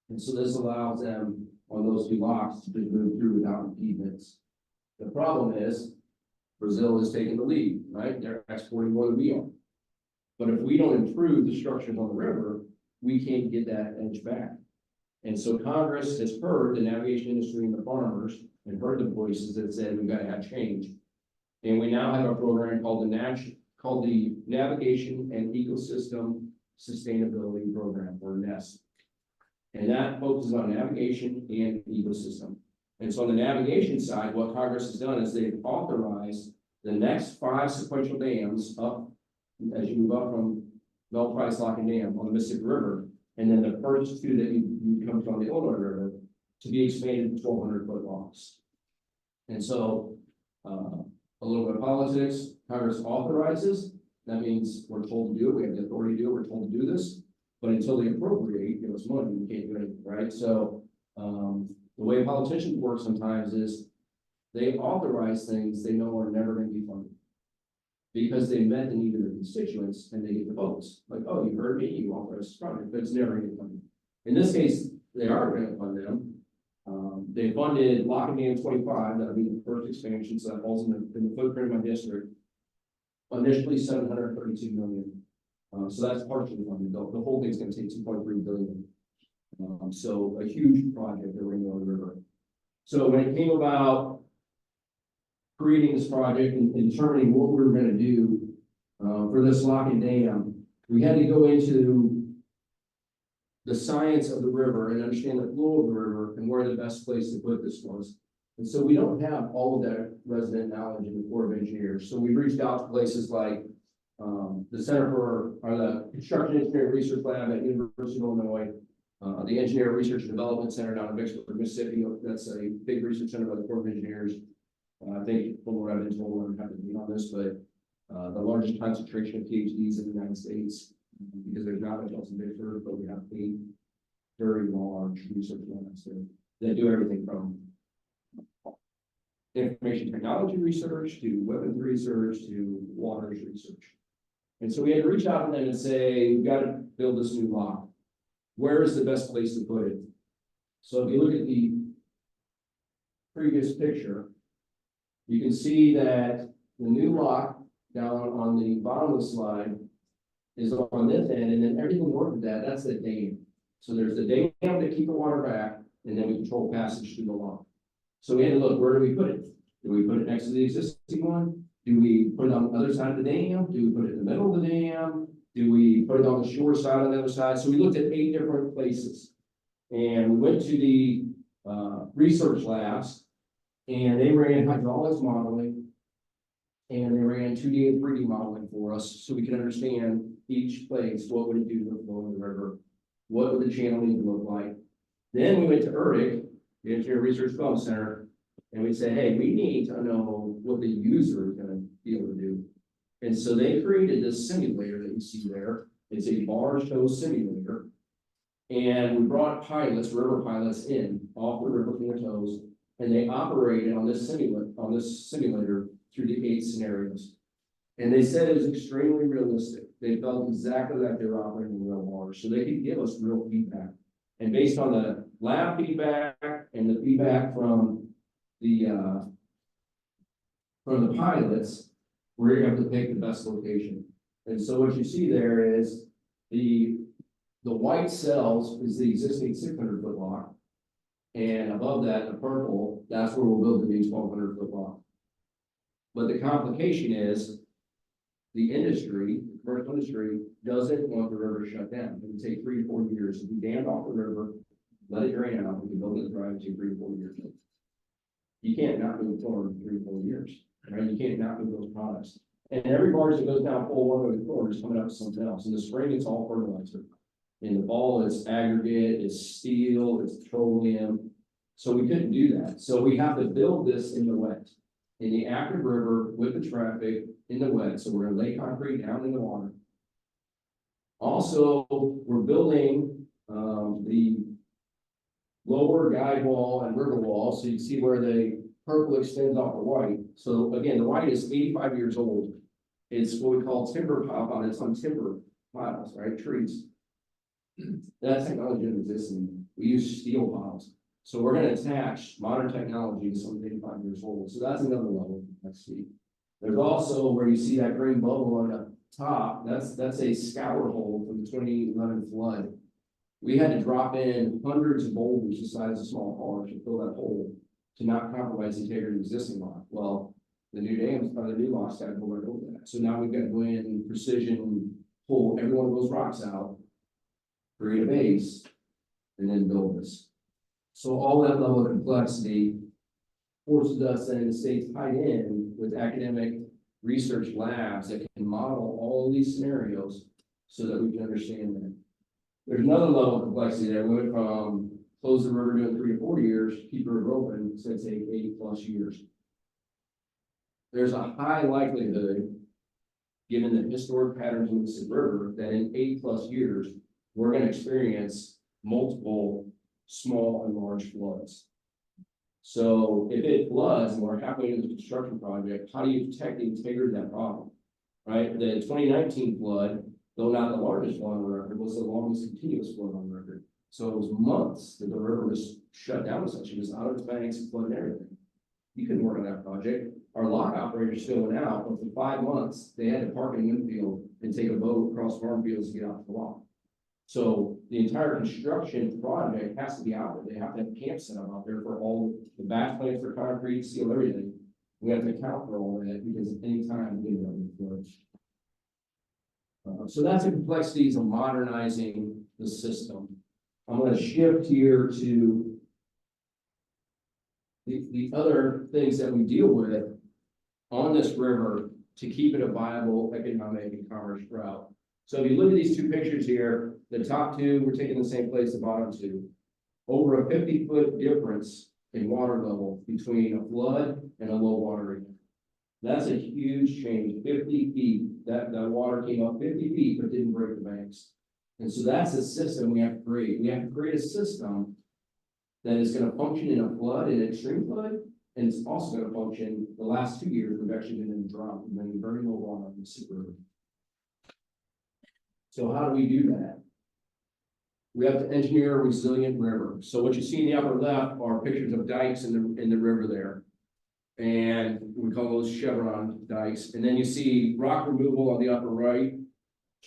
And so this allows them on those two locks to move through without impediments. The problem is Brazil is taking the lead, right? They're exporting more than we are. But if we don't improve the structures on the river, we can't get that edge back. And so Congress has heard the navigation industry and the farmers and heard the voices that said we've got to have change. And we now have a program called the Navigation and Ecosystem Sustainability Program, or NEST. And that focuses on navigation and ecosystem. And so on the navigation side, what Congress has done is they've authorized the next 5 sequential dams up as you move up from Mel Price Lock and Dam on the Mississippi River, and then the first 2 that you come to on the Illinois River to be expanded to 1,200-foot locks. And so a little bit of politics, Congress authorizes, that means we're told to do it, we have the authority to do it, we're told to do this, but until they appropriate, give us money, we can't do anything, right? So the way politicians work sometimes is they authorize things they know are never going to be funded because they met the need of their constituents and they get the votes. Like, oh, you heard me, you authorized this project, but it's never going to get funded. In this case, they are going to fund them. They funded Lock and Dam 25, that'll be the first expansion, so that falls in the footprint of my district. Initially $732 million. So that's partially funded. The whole thing's going to take $2.3 billion. So a huge project that we're going to go on the river. So when it came about creating this project and determining what we were going to do for this Lock and Dam, we had to go into the science of the river and understand the flow of the river and where the best place to put this was. And so we don't have all of that resident knowledge in the Corps of Engineers. So we reached out to places like the Center for, or the Construction Engineering Research Lab at University of Illinois, the Engineer Research and Development Center down in Vicksburg, Mississippi. That's a big research center by the Corps of Engineers. I think from what I've been told, I'm happy to be on this, but the largest concentration of PhDs in the United States, because there's not much else in Vicksburg, but we have 8 very large research labs there that do everything from information technology research to weapons research to waters research. And so we had to reach out to them and say, we've got to build this new lock. Where is the best place to put it? So if you look at the previous picture, you can see that the new lock down on the bottom of the slide is on this end, and then everything north of that, that's the dam. So there's the dam to keep the water back, and then we control passage through the lock. So we had to look, where do we put it? Do we put it next to the existing one? Do we put it on the other side of the dam? Do we put it in the middle of the dam? Do we put it on the shore side on the other side? So we looked at 8 different places. And we went to the research labs, and they ran hydraulics modeling, and they ran 2D and 3D modeling for us, so we could understand each place, what would it do to the flow of the river, what would the channel need to look like. Then we went to ERDIC, the Engineering Research Development Center, and we said, hey, we need to know what the user is going to be able to do. And so they created this simulator that you see there. It's a barge tow simulator. And we brought pilots, river pilots in off the river from the tows, and they operated on this simulator through the 8 scenarios. And they said it was extremely realistic. They felt exactly like they were operating in real water, so they could give us real feedback. And based on the lab feedback and the feedback from the pilots, we're able to pick the best location. And so what you see there is the white cells is the existing 600-foot lock. And above that, the purple, that's where we'll build the new 1,200-foot lock. But the complication is the industry, the commercial industry, doesn't want the river shut down. It would take 3 to 4 years. If we dammed off the river, let it drain out, we can build it dry, it take 3 to 4 years. You can't not move forward in 3 to 4 years, right? You can't not move those products. And every barge that goes down full one way forward is coming out with something else. In the spring, it's all fertilizer. In the fall, it's aggregate, it's steel, it's petroleum. So we couldn't do that. So we have to build this in the wet, in the active river with the traffic in the wet. So we're gonna lay concrete down in the water. Also, we're building the lower guide wall and river wall. So you see where the purple extends off the white. So again, the white is 85 years old. It's what we call timber pile on. It's on timber piles, right? Trees. That technology doesn't exist anymore. We use steel piles. So we're going to attach modern technology to something 85 years old. So that's another level. Let's see. There's also where you see that green bubble on the top. That's a scour hole from the 2011 flood. We had to drop in hundreds of boulders the size of a small barge to fill that hole to not compromise the integrity of the existing lock. Well, the new dams, the new locks got to go right over that. So now we've got to go in and precision pull every one of those rocks out, create a base, and then build this. So all that level of complexity forces us then to stay tied in with academic research labs that can model all of these scenarios so that we can understand them. There's another level of complexity there. We went from close the river doing 3 to 4 years, keep the river open, so it's 8+ years. There's a high likelihood, given the historic patterns of the river, that in 8+ years, we're going to experience multiple small and large floods. So if it floods and we're halfway into the construction project, how do you protect the integrity of that problem? Right? The 2019 flood, though not the largest flood on record, was the longest continuous flood on record. So it was months that the river was shut down, essentially. It was out of its banks and flooded everything. You couldn't work on that project. Our lock operators still went out, but for 5 months, they had to park in Winfield and take a boat across farm fields to get out the lock. So the entire construction project has to be out there. They have to have camps set up out there for all the batch plants for concrete, steel, everything. We have to account for all that because at any time we can flood. So that's the complexities of modernizing the system. I'm going to shift here to the other things that we deal with on this river to keep it a viable economic and commerce route. So if you look at these 2 pictures here, the top 2, we're taking the same place, the bottom 2. Over a 50-foot difference in water level between a flood and a low water area. That's a huge change, 50 feet. That water came up 50 feet, but didn't break the banks. And so that's a system we have to create. We have to create a system that is going to function in a flood, in an extreme flood, and it's also going to function. The last 2 years, we've actually been in a drought. We've been very low water in the Mississippi River. So how do we do that? We have to engineer a resilient river. So what you see in the upper left are pictures of dikes in the river there. And we call those chevron dikes. And then you see rock removal on the upper right.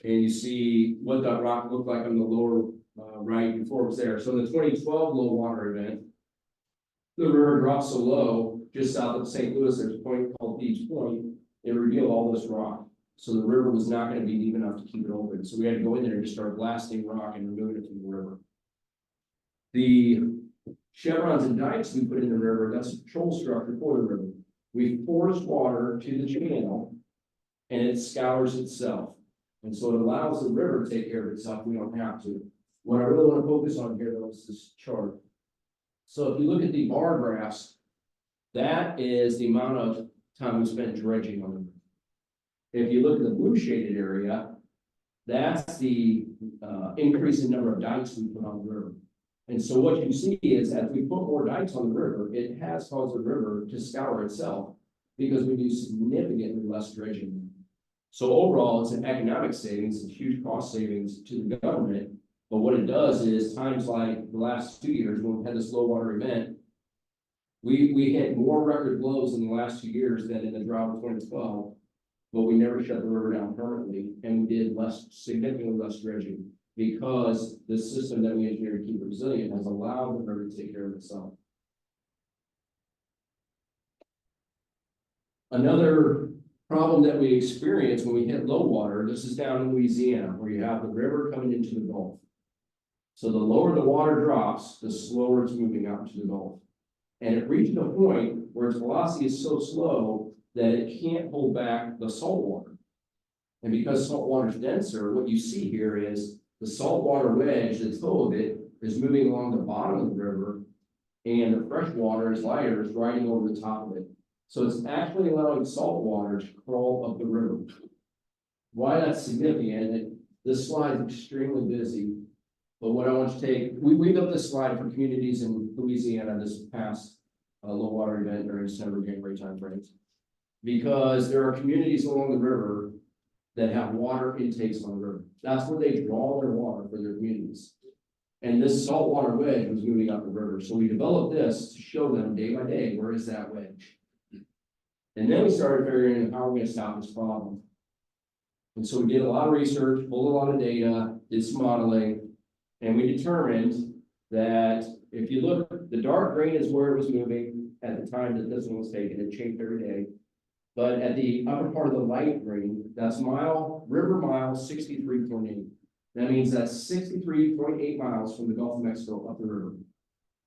And you see what that rock looked like on the lower right before it was there. So in the 2012 low water event, the river dropped so low, just south of St. Louis, there's a point called Beach Point. It revealed all this rock. So the river was not going to be deep enough to keep it open. So we had to go in there and just start blasting rock and removing it from the river. The chevrons and dikes we put in the river, that's a control structure for the river. We force water to the channel and it scours itself. And so it allows the river to take care of itself. We don't have to. What I really want to focus on here though is this chart. So if you look at the bar graphs, that is the amount of time we spent dredging on the river. If you look at the blue shaded area, that's the increase in number of dikes we put on the river. And so what you see is as we put more dikes on the river, it has caused the river to scour itself because we do significantly less dredging. So overall, it's an economic savings, it's a huge cost savings to the government. But what it does is times like the last 2 years when we had this low water event, we hit more record lows in the last 2 years than in the drought of 2012. But we never shut the river down permanently, and we did significantly less dredging because the system that we engineered to keep it resilient has allowed the river to take care of itself. Another problem that we experience when we hit low water, this is down in Louisiana, where you have the river coming into the Gulf. So the lower the water drops, the slower it's moving out into the Gulf. And it reaches a point where its velocity is so slow that it can't hold back the salt water. And because salt water is denser, what you see here is the saltwater wedge that's full of it is moving along the bottom of the river, and the fresh water is lighter, is riding over the top of it. So it's actually allowing salt water to crawl up the river. Why that's significant, this slide is extremely busy, but what I want to take, we built this slide for communities in Louisiana this past low water event during December, January timeframes. Because there are communities along the river that have water intakes on the river. That's where they draw their water for their communities. And this saltwater wedge was moving up the river. So we developed this to show them day by day, where is that wedge? And then we started figuring out how we're going to stop this problem. And so we did a lot of research, pulled a lot of data, did some modeling, and we determined that if you look, the dark green is where it was moving at the time that this one was taken. It changed every day. But at the upper part of the light green, that's river mile 63.8. That means that's 63.8 miles from the Gulf of Mexico up the river.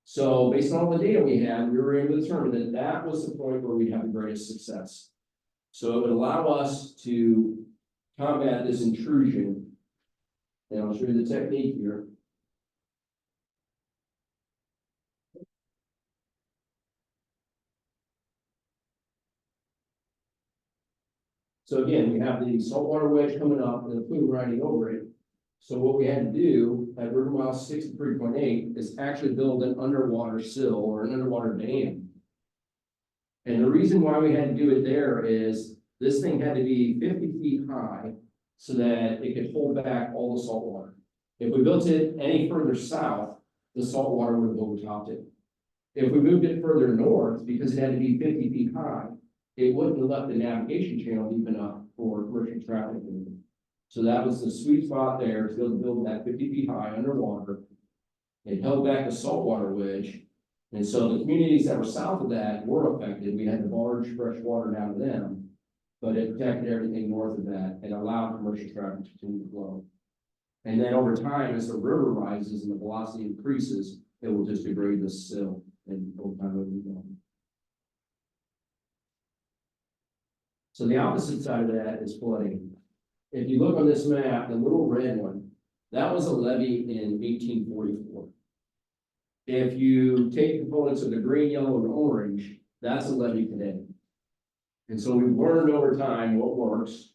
So based on all the data we had, we were able to determine that that was the point where we'd have the greatest success. So it would allow us to combat this intrusion. And I'll show you the technique here. So again, we have the saltwater wedge coming up and the plume riding over it. So what we had to do at river mile 63.8 is actually build an underwater sill or an underwater dam. And the reason why we had to do it there is this thing had to be 50 feet high so that it could hold back all the salt water. If we built it any further south, the salt water would have overtopped it. If we moved it further north, because it had to be 50 feet high, it wouldn't have left the navigation channel deep enough for commercial traffic. So that was the sweet spot there to be able to build that 50 feet high underwater. It held back the saltwater wedge. And so the communities that were south of that were affected. We had to barge fresh water down to them, but it protected everything north of that and allowed commercial traffic to continue to flow. And then over time, as the river rises and the velocity increases, it will just degrade the sill and over time it will be gone. So the opposite side of that is flooding. If you look on this map, the little red one, that was a levee in 1844. If you take components of the green, yellow, and orange, that's a levee today. And so we've learned over time what works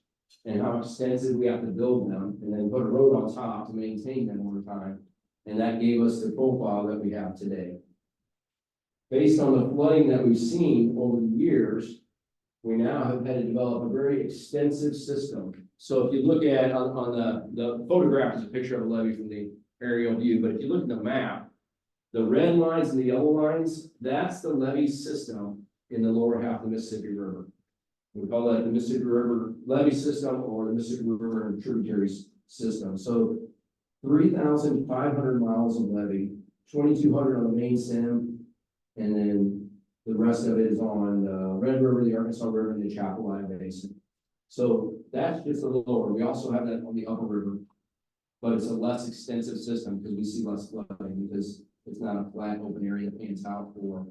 and how extensive we have to build them, and then put a road on top to maintain them over time. And that gave us the profile that we have today. Based on the flooding that we've seen over the years, we now have had to develop a very extensive system. So if you look at on the photograph is a picture of a levee from the aerial view, but if you look at the map, the red lines and the yellow lines, that's the levee system in the lower half of the Mississippi River. We call that the Mississippi River levee system or the Mississippi River and tributaries system. So 3,500 miles of levee, 2,200 on the main stem, and then the rest of it is on the Red River, the Arkansas River, and the Chapelaya Basin. So that's just the lower. We also have that on the upper river, but it's a less extensive system because we see less flooding because it's not a flat open area that pans out for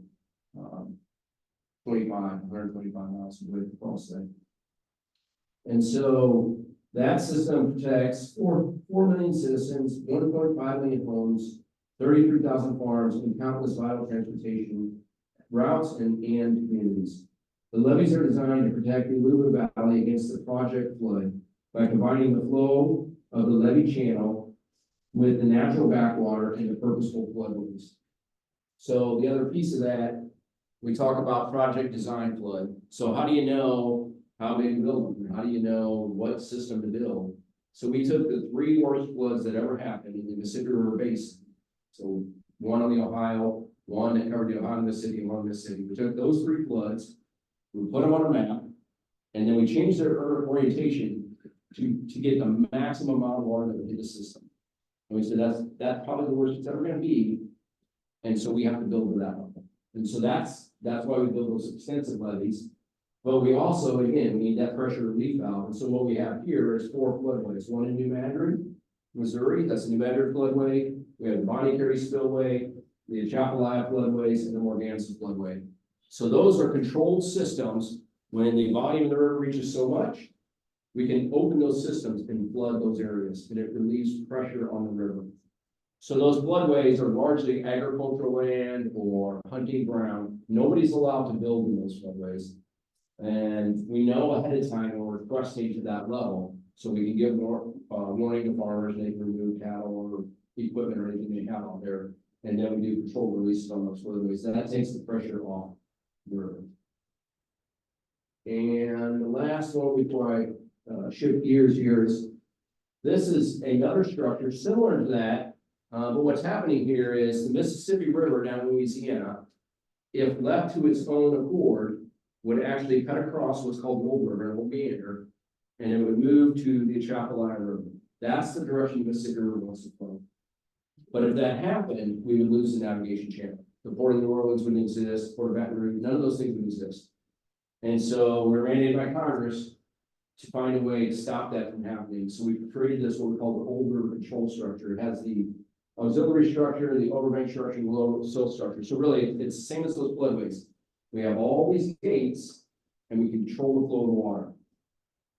125 miles away across there. And so that system protects 4 million citizens, 1.5 million homes, 33,000 farms, and countless vital transportation routes and communities. The levees are designed to protect the Louisville Valley against the project flood by combining the flow of the levee channel with the natural backwater and the purposeful floodways. So the other piece of that, we talk about project design flood. So how do you know how big to build them? How do you know what system to build? So we took the 3 worst floods that ever happened in the Mississippi River Basin. So one on the Ohio, one that covered the Ohio, Mississippi, and one in Mississippi. We took those 3 floods, we put them on a map, and then we changed their orientation to get the maximum amount of water that would hit the system. And we said that's probably the worst it's ever going to be, and so we have to build to that level. And so that's why we build those extensive levees. But we also, again, we need that pressure relief valve. And so what we have here is 4 floodways. One in New Madrid, Missouri, that's the New Madrid floodway. We have the Pannier spillway, the Chapelaya floodways, and the Morganza floodway. So those are controlled systems. When the volume of the river reaches so much, we can open those systems and flood those areas, and it relieves pressure on the river. So those floodways are largely agricultural land or hunting ground. Nobody's allowed to build in those floodways. And we know ahead of time when we're cresting to that level, so we can give more warning to farmers, and they can remove cattle or equipment or anything they have out there. And then we do controlled releases on those floodways. That takes the pressure off the river. And the last one before I shift gears here is, this is another structure similar to that. But what's happening here is the Mississippi River down in Louisiana, if left to its own accord, would actually cut across what's called the Old River, Old Meander, and it would move to the Chapelaya River. That's the direction the Mississippi River wants to flow. But if that happened, we would lose the navigation channel. The Port of New Orleans wouldn't exist, Port of Baton Rouge, none of those things would exist. And so we're mandated by Congress to find a way to stop that from happening. So we created this, what we call the Old River Control Structure. It has the auxiliary structure, the overbank structure, and the low sill structure. So really, it's the same as those floodways. We have all these gates, and we control the flow of water.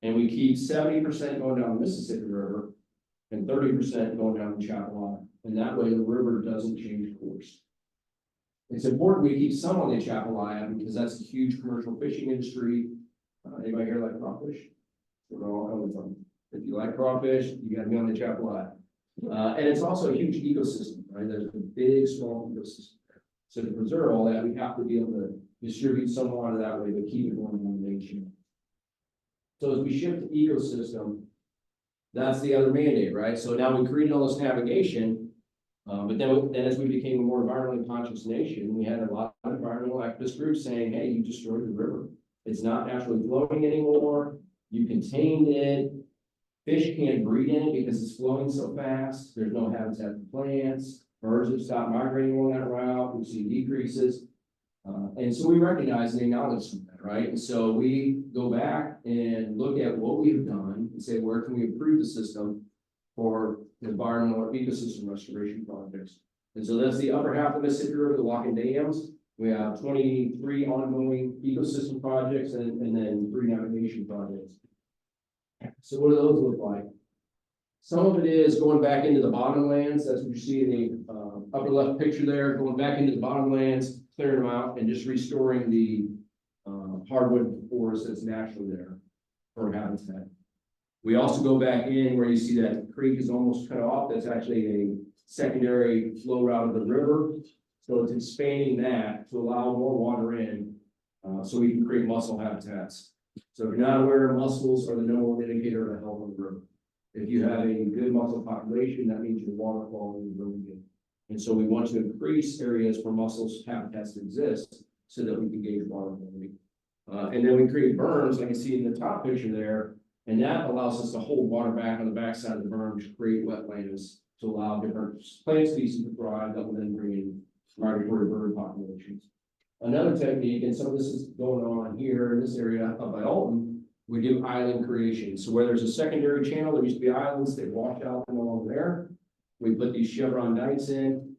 And we keep 70% going down the Mississippi River and 30% going down the Chapelaya. And that way the river doesn't change course. It's important we keep some on the Chapelaya because that's a huge commercial fishing industry. Anybody here like crawfish? Where they're all coming from. If you like crawfish, you got to be on the Chapelaya. And it's also a huge ecosystem, right? There's a big, small ecosystem. So to preserve all that, we have to be able to distribute some water that way, but keep it going on the main channel. So as we shift to ecosystem, that's the other mandate, right? So now we created all this navigation, but then as we became a more environmentally conscious nation, we had a lot of environmental activist groups saying, hey, you destroyed the river. It's not naturally flowing anymore. You contained it. Fish can't breed in it because it's flowing so fast. There's no habitat for plants. Birds have stopped migrating along that route. We've seen decreases. And so we recognize and acknowledge some of that, right? And so we go back and look at what we've done and say, where can we improve the system for environmental or ecosystem restoration projects? And so that's the upper half of the Mississippi River, the lock-in dams. We have 23 ongoing ecosystem projects and then 3 navigation projects. So what do those look like? Some of it is going back into the bottomlands. That's what you see in the upper left picture there, going back into the bottomlands, clearing them out, and just restoring the hardwood forest that's naturally there for habitat. We also go back in where you see that creek is almost cut off. That's actually a secondary flow route of the river. So it's expanding that to allow more water in so we can create mussel habitats. So if you're not aware, mussels are the number 1 indicator of the health of the river. If you have a good mussel population, that means your water quality is really good. And so we want to increase areas for mussels habitats to exist so that we can gauge water quality. And then we create berms, like you see in the top picture there, and that allows us to hold water back on the backside of the berm to create wetlands to allow different plant species to thrive that will then bring in migratory bird populations. Another technique, and some of this is going on here in this area up by Alton, we do island creation. So where there's a secondary channel, there used to be islands, they wash out from along there. We put these chevron dikes in.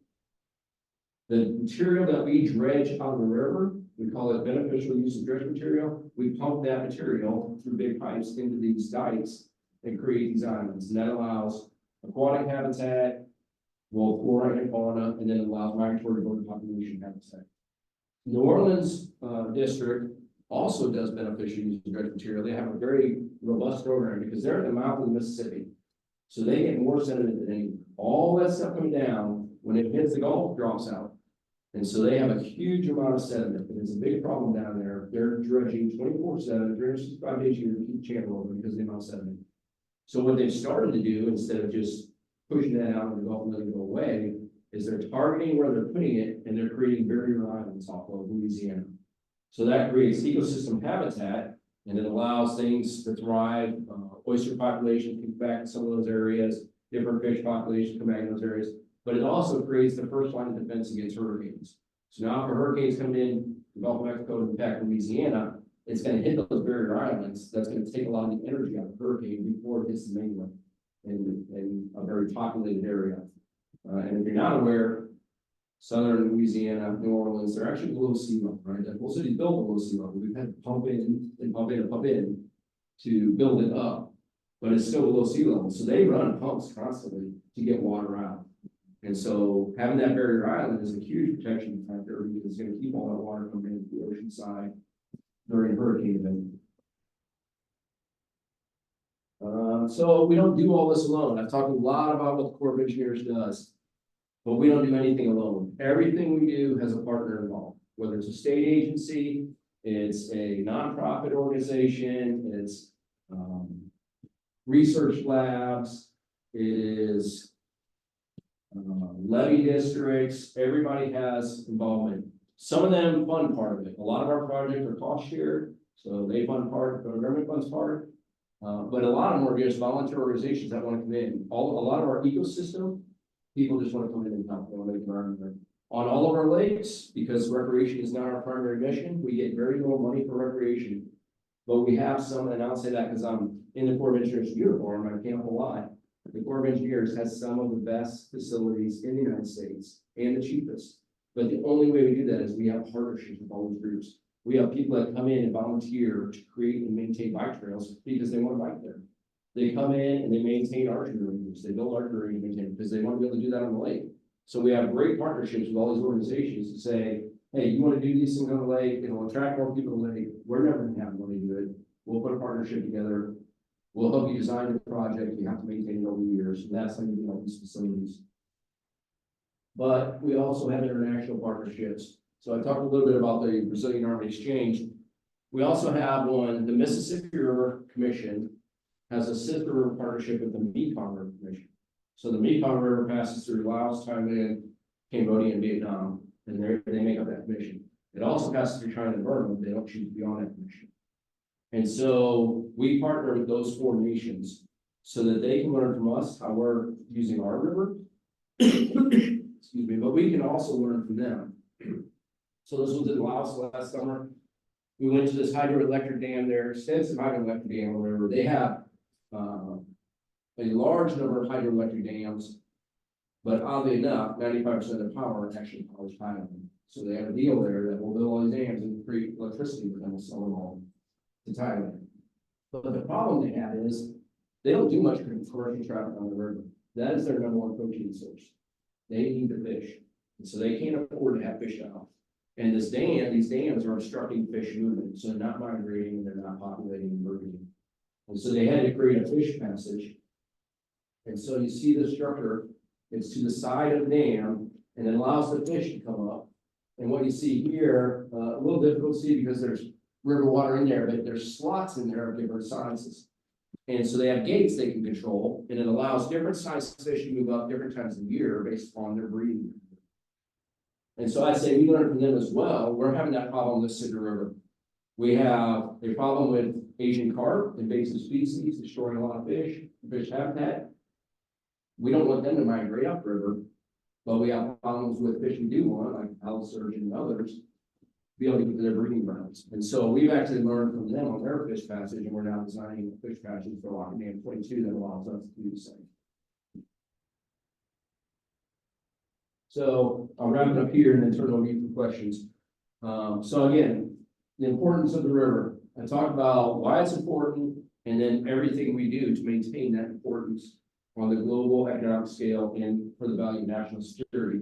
The material that we dredge out of the river, we call it beneficial use of dredge material. We pump that material through big pipes into these dikes and create these islands. And that allows aquatic habitat, well, flora and fauna, and then allows migratory bird population habitat. New Orleans district also does beneficial use of dredge material. They have a very robust program because they're at the mouth of the Mississippi. So they get more sediment than anyone. All that stuff coming down, when it hits the Gulf, drops out. And so they have a huge amount of sediment, and it's a big problem down there. They're dredging 24/7, 365 days a year to keep the channel open because of the amount of sediment. So what they've started to do, instead of just pushing that out in the Gulf and letting it go away, is they're targeting where they're putting it, and they're creating barrier islands off of Louisiana. So that creates ecosystem habitat, and it allows things to thrive. Oyster population come back in some of those areas, different fish populations come back in those areas, but it also creates the first line of defense against hurricanes. So now if a hurricane's coming in the Gulf of Mexico to impact Louisiana, it's going to hit those barrier islands. That's going to take a lot of the energy out of the hurricane before it hits the mainland in a very populated area. And if you're not aware, southern Louisiana, New Orleans, they're actually below sea level, right? The whole city's built below sea level. We've had to pump in and pump in and pump in to build it up, but it's still below sea level. So they run pumps constantly to get water out. And so having that barrier island is a huge protection factor because it's going to keep all that water coming into the ocean side during hurricane event. So we don't do all this alone. I've talked a lot about what the Corps of Engineers does, but we don't do anything alone. Everything we do has a partner involved, whether it's a state agency, it's a nonprofit organization, it's research labs, it is levee districts. Everybody has involvement. Some of them fund part of it. A lot of our projects are cost shared, so they fund part, the government funds part. But a lot of them are just volunteer organizations that want to come in. A lot of our ecosystem, people just want to come in and help. They want to make environment. On all of our lakes, because recreation is not our primary mission, we get very little money for recreation. But we have some, and I'll say that because I'm in the Corps of Engineers uniform, I can't lie. The Corps of Engineers has some of the best facilities in the United States and the cheapest. But the only way we do that is we have partnerships with all these groups. We have people that come in and volunteer to create and maintain bike trails because they want to bike there. They come in and they maintain archery ranges. They build archery and maintain because they want to be able to do that on the lake. So we have great partnerships with all these organizations to say, hey, you want to do these things on the lake, it'll attract more people to the lake. We're never going to have money to do it. We'll put a partnership together. We'll help you design the project. You have to maintain it over the years. And that's how you build these facilities. But we also have international partnerships. So I talked a little bit about the Brazilian Army Exchange. We also have one, the Mississippi River Commission has a sister river partnership with the Mekong River Commission. So the Mekong River passes through Laos, Thailand, Cambodia, and Vietnam, and they make up that commission. It also passes through China and Burma, they don't choose to be on that commission. And so we partner with those four nations so that they can learn from us how we're using our river. Excuse me, but we can also learn from them. So this was in Laos last summer. We went to this hydroelectric dam there, extensive hydroelectric dam or whatever. They have a large number of hydroelectric dams, but oddly enough, 95% of the power actually powers Thailand. So they have a deal there that will build all these dams and create electricity for them to sell them all to Thailand. But the problem they have is they don't do much commercial traffic on the river. That is their number one protein source. They need the fish. And so they can't afford to have fish out. And these dams are obstructing fish movement. So they're not migrating and they're not populating and breeding. And so they had to create a fish passage. And so you see the structure, it's to the side of the dam and it allows the fish to come up. And what you see here, a little difficult to see because there's river water in there, but there's slots in there of different sizes. And so they have gates they can control, and it allows different sized fish to move up different times of the year based on their breeding. And so I say we learn from them as well. We're having that problem in the Mississippi River. We have a problem with Asian carp, invasive species, destroying a lot of fish habitat. We don't want them to migrate upriver, but we have problems with fish we do want, like algal sturgeon and others, to be able to get to their breeding grounds. And so we've actually learned from them on their fish passage, and we're now designing a fish passage for Lock Dam 22 that allows us to do the same. So I'll wrap it up here and then turn it over to you for questions. So again, the importance of the river. I talked about why it's important and then everything we do to maintain that importance on the global economic scale and for the value of national security.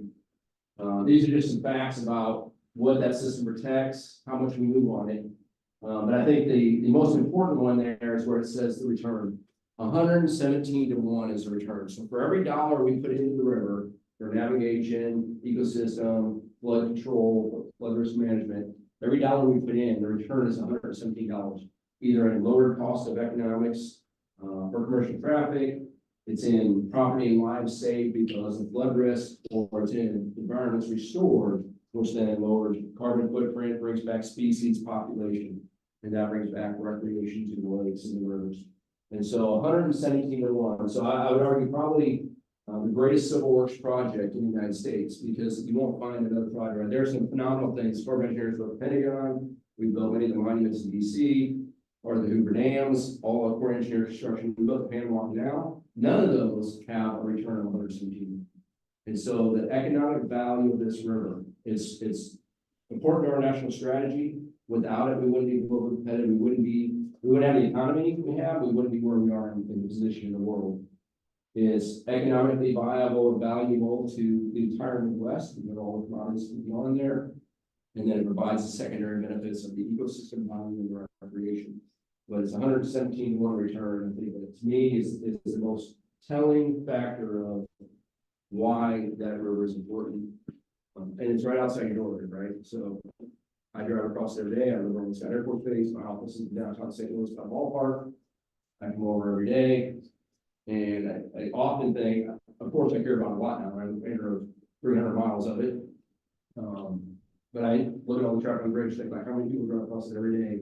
These are just some facts about what that system protects, how much we move on it. But I think the most important one there is where it says the return. 117 to 1 is the return. So for every dollar we put into the river for navigation, ecosystem, flood control, flood risk management, every dollar we put in, the return is $117, either in lower cost of economics for commercial traffic, it's in property and lives saved because of flood risk, or it's in environments restored, which then lowers carbon footprint, brings back species population, and that brings back recreation to the lakes and the rivers. And so 117 to 1. So I would argue probably the greatest civil works project in the United States, because you won't find another project. There are some phenomenal things. Corps of Engineers built the Pentagon. We built many of the monuments in DC, or the Hoover Dams, all of Corps of Engineer construction. We built the Pannier Canal. None of those have a return of 117. And so the economic value of this river, it's important to our national strategy. Without it, we wouldn't be globally competitive. We wouldn't have the economy we have. We wouldn't be where we are in the position in the world. Is economically viable and valuable to the entire Midwest, and all the commodities that go on there. And then it provides the secondary benefits of the ecosystem value and recreation. But it's 117 to 1 return. I think that to me is the most telling factor of why that river is important. And it's right outside your door, right? So I drive across every day. I live on the Scott Air Force Base. My office is in downtown St. Louis by the ballpark. I come over every day. And I often think, of course, I hear about it a lot now. I drove 300 miles of it. But I look at all the traffic on the bridge, think like, how many people drive across it every day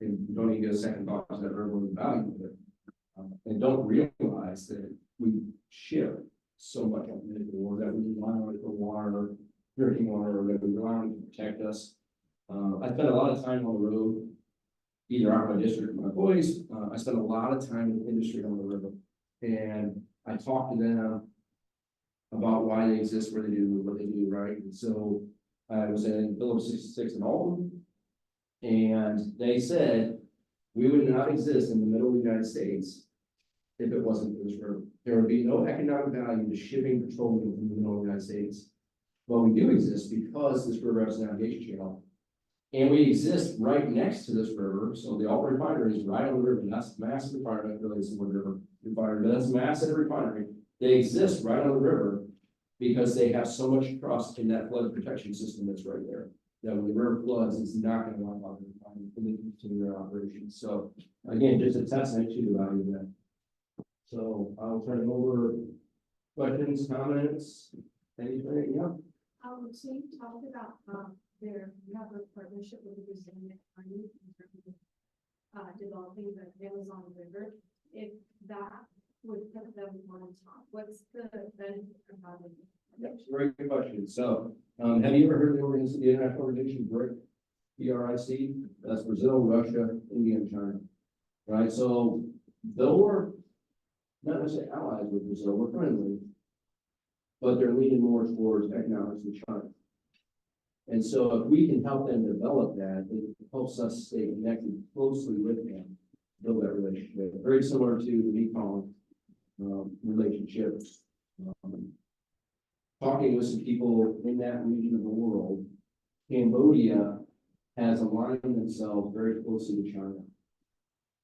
and don't even get a second thought to that river and the value of it. And don't realize that we ship so much on it, or that we rely on it for water, drinking water, or that we rely on it to protect us. I spend a lot of time on the road, either out of my district or my employees. I spend a lot of time in the industry on the river. And I talk to them about why they exist, where they do, what they do, right? And so I was in Phillips 66 in Alton, and they said we would not exist in the middle of the United States if it wasn't for this river. There would be no economic value to shipping petroleum from the middle of the United States. But we do exist because this river has a navigation channel. And we exist right next to this river. So the Alton refinery is right on the river. And that's a massive refinery. Really, it's the river refinery, but that's a massive refinery. They exist right on the river because they have so much trust in that flood protection system that's right there. That when the river floods, it's not going to wipe out the refinery and they continue their operations. So again, just a testament to the value of that. So I'll turn it over. Questions, comments, anything? Yeah. So you talked about you have a partnership with the Brazilian Army in terms of developing the Amazon River. If that would put them on top, what's the benefit of having it? That's a very good question. So, have you ever heard of the international organization BRIC? BRIC? That's Brazil, Russia, India, and China. Right. So, though we're not necessarily allies with Brazil, we're friendly, but they're leaning more towards economics with China. And so if we can help them develop that, it helps us stay connected closely with them, build that relationship. Very similar to the Mekong relationship. Talking with some people in that region of the world, Cambodia has aligned themselves very closely to China.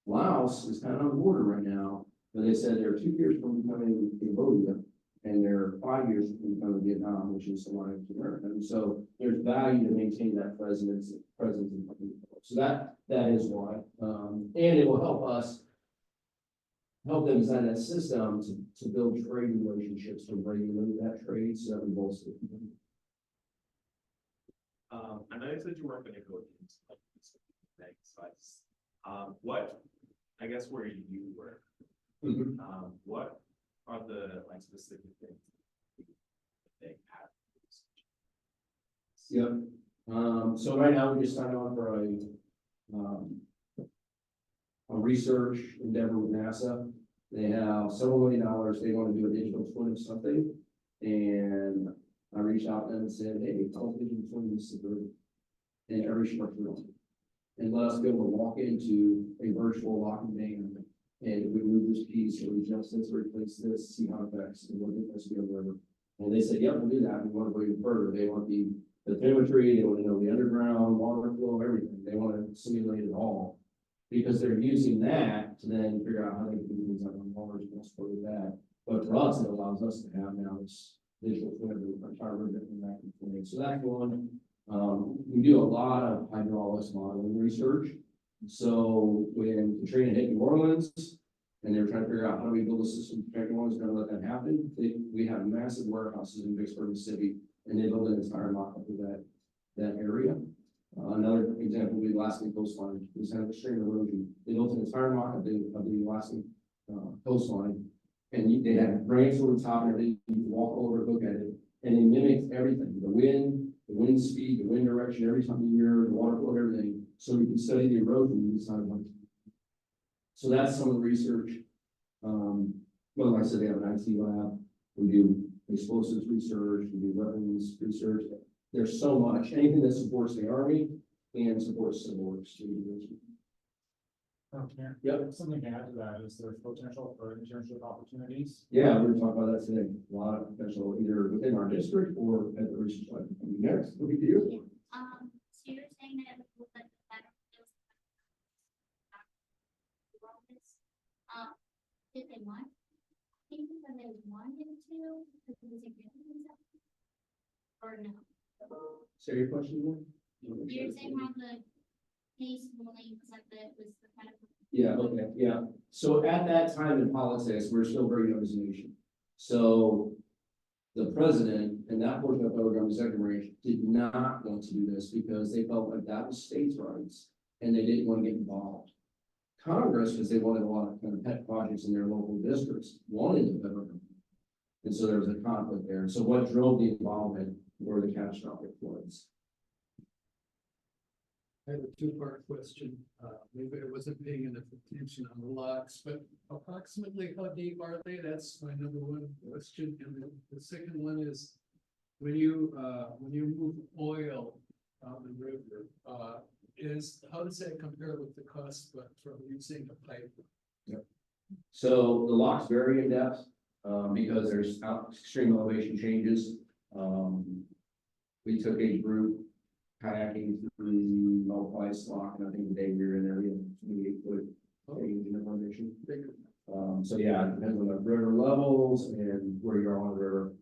Laos is kind of on the border right now, but they said they're 2 years from becoming Cambodia. And they're 5 years from becoming Vietnam, which is aligned to America. And so there's value to maintain that presence in so that is why. And it will help them design that system to build trade relationships to regulate that trade so that we both stay. I know you said you weren't gonna go into like specific things, but what, I guess where you work, what are the like specific things they have? Yep. So right now, we just signed on for a research endeavor with NASA. They have several $1 million. They want to do a digital twin of something. And I reached out to them and said, hey, I'll digital twin this in every structure. And let us be able to walk into a virtual locking band. And we move this piece, or we adjust this, or replace this, see how it affects, and what it does to the river. And they said, yep, we'll do that. We want to go even further. They want the telemetry, they want to know the underground, water flow, everything. They want to simulate it all. Because they're using that to then figure out how they can do things like on Mars and stuff like that. But for us, it allows us to have now this digital twin of the entire river and that can play. So that's one. We do a lot of hydraulics modeling research. So when Katrina hit New Orleans, and they were trying to figure out how do we build a system to protect New Orleans, going to let that happen, we have massive warehouses in Vicksburg, Mississippi, and they build an entire mock-up of that area. Another example would be the Alaskan coastline. We have extreme erosion. They built an entire mock-up of the Alaskan coastline, and they had ramps over the top and everything. You could walk over, look at it, and they mimicked everything: the wind speed, the wind direction, every time of year, the water flow, everything. So we can study the erosion inside of one. So that's some of the research. Well, like I said, they have an IT lab. We do explosives research, we do weapons research. There's so much, anything that supports the Army and supports civil works. Okay. Yep. Something to add to that is there's potential for internship opportunities. Yeah, we're talking about that today. A lot of potential either within our district or at the research lab. Next, what do you do? So you're saying that it was like the better skills. Did they want? I think that they wanted to, because it was a good or no? Say your question again? You're saying how the case ruling was like that was the kind of. Yeah, okay, yeah. So at that time in politics, we're still very young as a nation. So the president and that portion of the federal government executive branch did not want to do this because they felt like that was states' rights and they didn't want to get involved. Congress, because they wanted a lot of kind of pet projects in their local districts, wanted the federal government. And so there was a conflict there. So what drove the involvement were the catastrophic floods. I have a two-part question. Maybe I wasn't paying enough attention on the locks, but approximately how deep are they? That's my number one question. And the second one is, when you move oil on the river, how does that compare with the cost from using a pipe? Yep. So the locks vary in depth because there's extreme elevation changes. We took a group kayaking through the Ice Lock, and I think the day we were in there, we had 28-foot change in the formation. So yeah, it depends on the river levels and where you are on the river.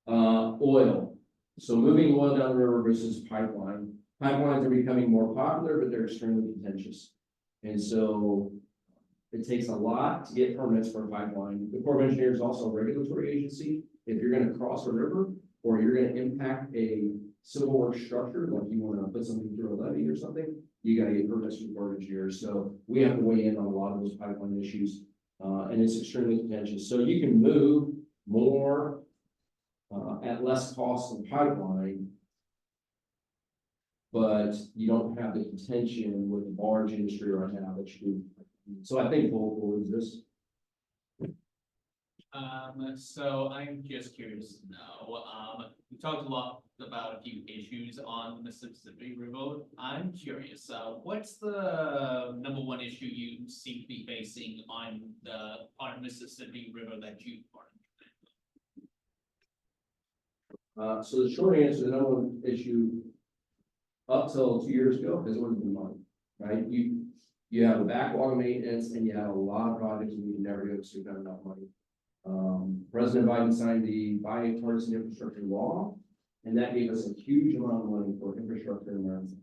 Oil. So moving oil down the river versus pipeline. Pipelines are becoming more popular, but they're extremely contentious. And so it takes a lot to get permits for a pipeline. The Corps of Engineers is also a regulatory agency. If you're going to cross a river or you're going to impact a civil works structure, like you want to put something through a levee or something, you got to get permits from the Corps of Engineers. So we have to weigh in on a lot of those pipeline issues, and it's extremely contentious. So you can move more at less cost than pipeline, but you don't have the contention with the barge industry right now that you do. So I think both will exist. So I'm just curious to know, we talked a lot about a few issues on the Mississippi River. I'm curious, what's the number one issue you seem to be facing on the Mississippi River that you are? So the short answer, the number one issue up till 2 years ago has always been money, right? You have a backlog of maintenance and you have a lot of projects and you can never get to got enough money. President Biden signed the bipartisan infrastructure law, and that gave us a huge amount of money for infrastructure in America.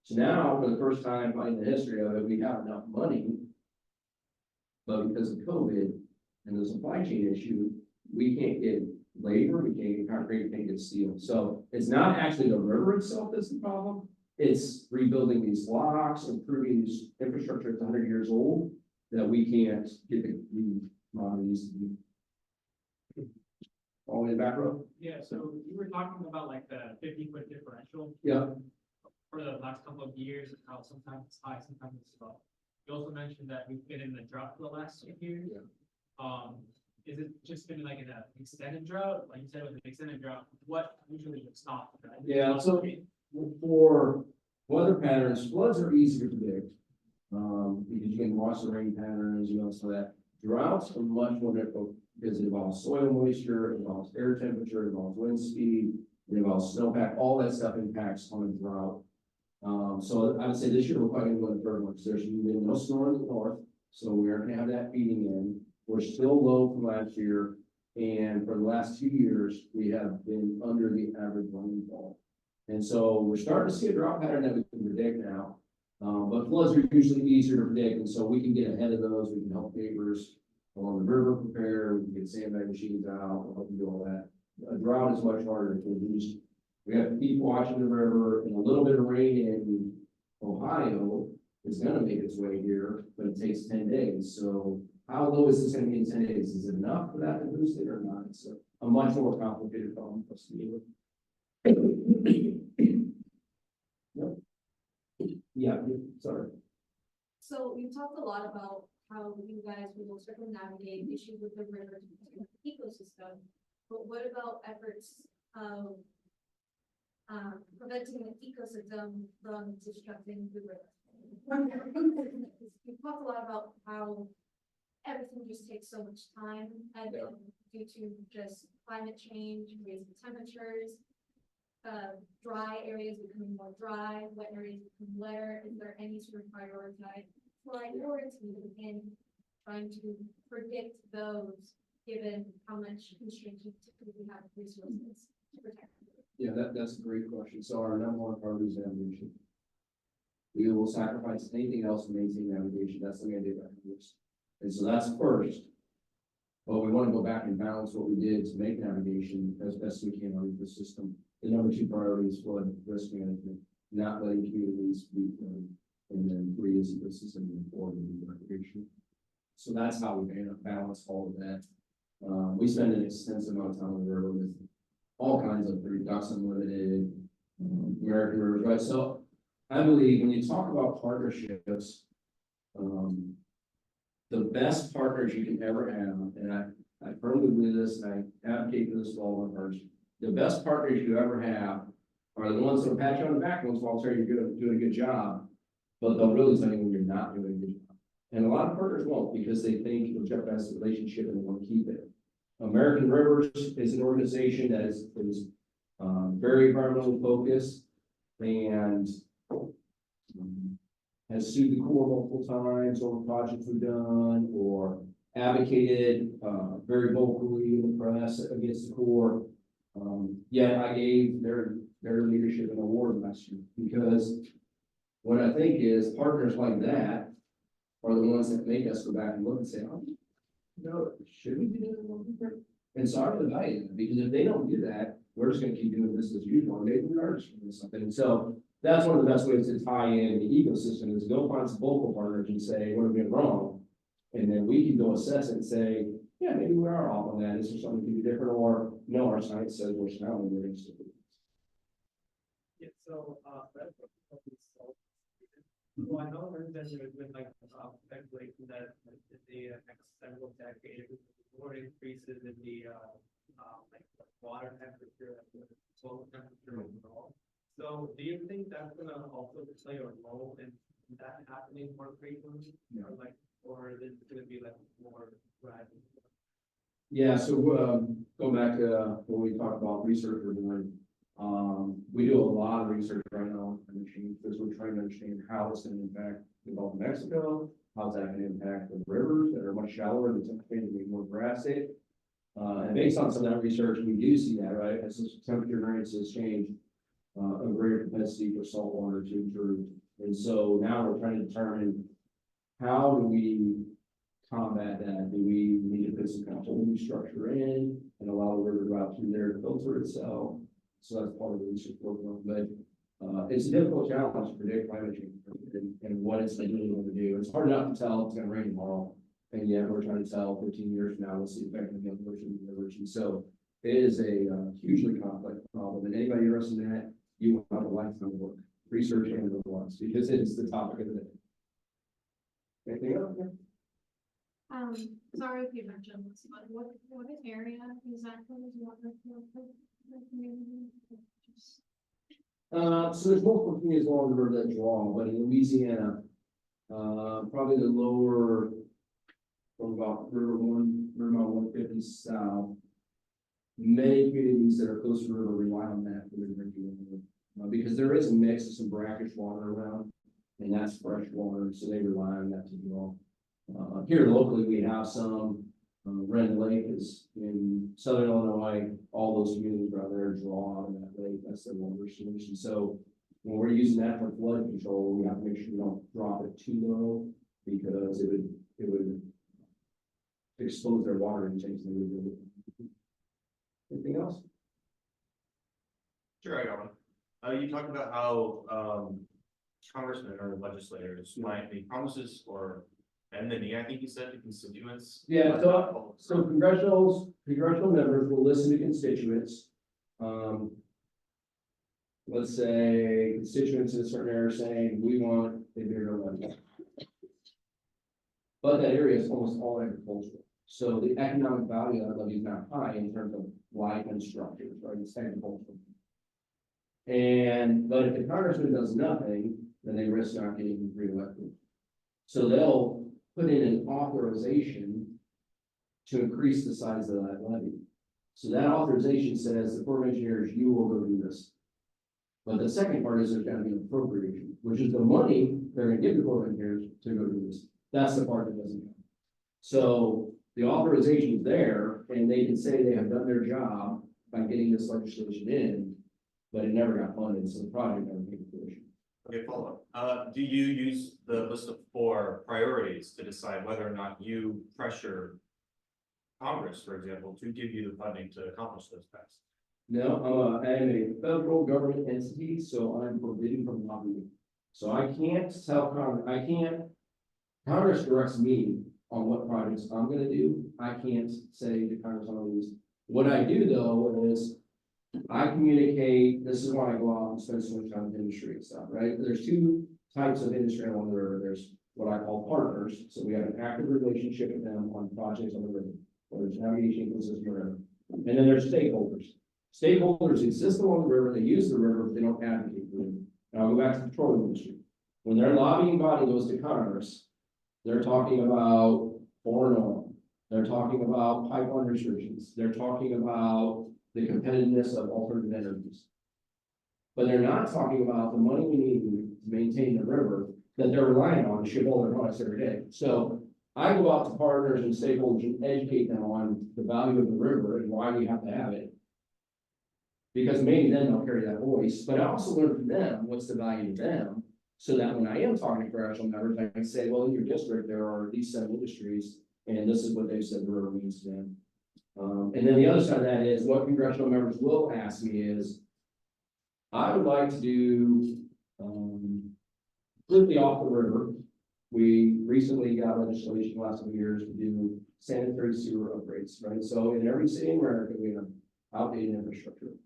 So now, for the first time in the history of it, we have enough money, but because of COVID and the supply chain issue, we can't get labor, we can't get concrete, we can't get steel. So it's not actually the river itself that's the problem, it's rebuilding these locks, improving this infrastructure that's 100 years old, that we can't get the commodities to be. All in the back row? Yeah, so you were talking about like the 50-foot differential Yeah. for the last couple of years, how sometimes it's high, sometimes it's low. You also mentioned that we've been in the drought for the last 2 years. Yeah. Is it just been like an extended drought? Like you said, with an extended drought, what usually would stop that? Yeah, so for weather patterns, floods are easy to predict. Because you can watch the rain patterns, you know, so that droughts are much more difficult because it involves soil moisture, it involves air temperature, it involves wind speed, it involves snowpack, all that stuff impacts on a drought. So I would say this year we're probably gonna go to third one, because there's been no snow in the north, so we aren't gonna have that feeding in. We're still low from last year, and for the last 2 years, we have been under the average rainfall. And so we're starting to see a drought pattern that we can predict now. But floods are usually easier to predict, and so we can get ahead of those, we can help neighbors along the river prepare, we can get sandbag machines out, we'll help them do all that. A drought is much harder to produce. We have to keep watching the river, and a little bit of rain in Ohio is gonna make its way here, but it takes 10 days, so how low is this gonna be in 10 days? Is it enough for that to boost it or not? It's a much more complicated problem for us to deal with. Yeah, sorry. So you talked a lot about how you guys will circumnavigate issues with the river ecosystem, but what about efforts of preventing the ecosystem from disrupting the river? You talked a lot about how everything just takes so much time, and then due to just climate change, raising temperatures, dry areas becoming more dry, wet areas becoming wetter. Is there any sort of priority in trying to predict those, given how much constraints you typically have resources to protect? Yeah, that's a great question. So our number one priority is navigation. We will sacrifice anything else to maintain navigation. That's the mandate of Congress. And so that's first. But we want to go back and balance what we did to make navigation as best we can on the system. The number two priority is flood risk management, not letting communities be, and then three is ecosystem and four is recreation. So that's how we balance all of that. We spend an extensive amount of time on the river with all kinds of Ducks Unlimited, American Rivers, right? So I believe when you talk about partnerships, the best partners you can ever have, and I firmly believe this, and I advocate for this with all my hearts. The best partners you ever have are the ones that will pat you on the back once while you're doing a good job, but they'll really tell you when you're not doing a good job. And a lot of partners won't, because they think it'll jeopardize the relationship and they want to keep it. American Rivers is an organization that is very environmentally focused and has sued the Corps multiple times over projects we've done, or advocated very vocally in the press against the Corps. Yet I gave their leadership an award last year, because what I think is partners like that are the ones that make us go back and look and say, oh, no, should we be doing a little different? And so I really value that, because if they don't do that, we're just gonna keep doing this as usual, and maybe we are just doing something. And so that's one of the best ways to tie in the ecosystem, is go find some vocal partners and say, what are we doing wrong? And then we can go assess it and say, yeah, maybe we are off on that. Is there something we can do different? Or no, our science says we're smelling, we're going to stick with it. Yeah, so, well, I know that there's been like, speculation that the next several decades, more increases in the, like, water temperature, and soil temperature overall. So do you think that's gonna also play a role in that happening more frequently? Or like, or is it gonna be like more gradual? Yeah, so going back to when we talked about research we're doing, we do a lot of research right now on climate change, because we're trying to understand how it's going to impact the Gulf of Mexico, how's that going to impact the rivers that are much shallower and the temperature to be more drastic. And based on some of that research, we do see that, right, as the temperature variances change, a greater propensity for salt water to intrude. And so now we're trying to determine, how do we combat that? Do we need to put some kind of whole new structure in and allow the river to go out through there to filter itself? So that's part of the research program. But It's a difficult challenge to predict climate change and what it's really going to do. It's hard enough to tell if it's gonna rain tomorrow. And yet we're trying to tell 15 years from now, what's the effect of the ocean and rivers. And so it is a hugely complex problem. And anybody interested in that, you will have a lifetime of work, research and otherwise, because it's the topic of the day. Anything else? Sorry if you mentioned this, but what area exactly is water? So there's multiple communities along the river that draw, but in Louisiana, probably the lower, from about River 150 south, many communities that are close to the river rely on that for their drinking water. Because there is a mix of some brackish water around, and that's fresh water, so they rely on that to draw. Here locally, we have some, Red Lake is in southern Illinois, all those communities around there draw out of that lake, that's their water solution. So when we're using that for flood control, we have to make sure we don't drop it too low, because it would expose their water intakes. Anything else? Sure, I got one. You talked about how, congressmen or legislators might make promises or bend the knee, I think you said, to constituents. Yeah, so congressional members will listen to constituents. Let's say constituents in a certain area saying, we want a bigger levy. But that area is almost all agricultural. So the economic value of that levy is not high in terms of life and structures, right? It's agricultural. But if the congressman does nothing, then they risk not getting reelected. So they'll put in an authorization to increase the size of that levy. So that authorization says, the Corps of Engineers, you will go do this. But the second part is there's got to be an appropriation, which is the money they're going to give the Corps of Engineers to go do this. That's the part that doesn't come. So the authorization is there, and they can say they have done their job by getting this legislation in, but it never got funded, so the project never came to fruition. Okay, follow up. Do you use the list of 4 priorities to decide whether or not you pressure Congress, for example, to give you the funding to accomplish those tasks? No, I am a federal government entity, so I'm forbidden from lobbying. So I can't tell Congress, Congress directs me on what projects I'm gonna do. I can't say to Congress on these. What I do though is I communicate, this is why I go out and spend so much time with industry and stuff, right? There's 2 types of industry along the river. There's what I call partners. So we have an active relationship with them on projects on the river, whether it's navigation, ecosystem, or whatever. And then there's stakeholders. Stakeholders exist along the river, they use the river, but they don't advocate for it. And I'll go back to the petroleum industry. When their lobbying body goes to Congress, they're talking about foreign oil. They're talking about pipeline restrictions. They're talking about the competitiveness of alternative energies. But they're not talking about the money we need to maintain the river that they're relying on to ship all their products every day. So I go out to partners and stakeholders and educate them on the value of the river and why we have to have it. Because maybe then they'll carry that voice, but I also learn from them what's the value to them, so that when I am talking to congressional members, I can say, well, in your district, there are these 7 industries, and this is what they've said the river means to them. And then the other side of that is what congressional members will ask me is, I would like to do, completely off the river. We recently got legislation the last couple of years to do sanitary sewer upgrades, right? So in every city in America, we have outdated infrastructure.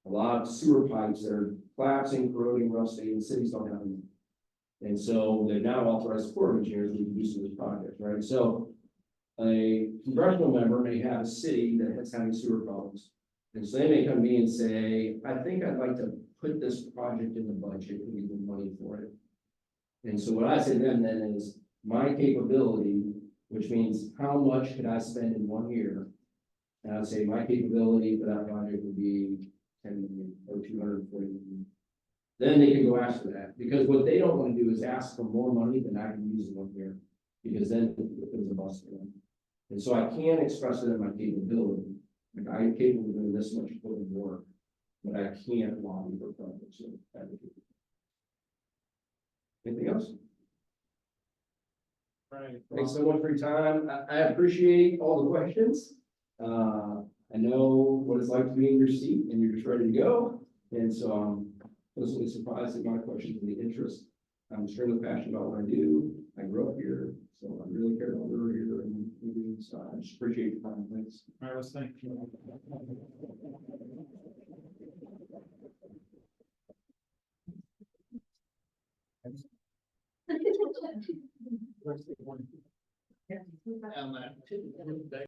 A lot of sewer pipes that are collapsing, corroding, rusting, and cities don't have them. And so they've now authorized the Corps of Engineers to do some of these projects, right? So a congressional member may have a city that is having sewer problems. And so they may come to me and say, I think I'd like to put this project in the budget and give them money for it. And so what I say to them then is my capability, which means how much could I spend in 1 year? And I'd say my capability for that project would be 10 million or 240 million. Then they can go ask for that, because what they don't want to do is ask for more money than I can use in 1 year, because then it becomes a bust for them. And so I can express it in my capability. Like I'm capable of doing this much work, but I can't lobby for projects. So advocate. Anything else? Right. Thanks so much for your time. I appreciate all the questions. I know what it's like to be in your seat and you're just ready to go. And so I'm pleasantly surprised at the amount of questions and the interest. I'm extremely passionate about what I do. I grew up here, so I really care about we're here and we do, so I just appreciate your time. Thanks. All right, let's thank you. Um,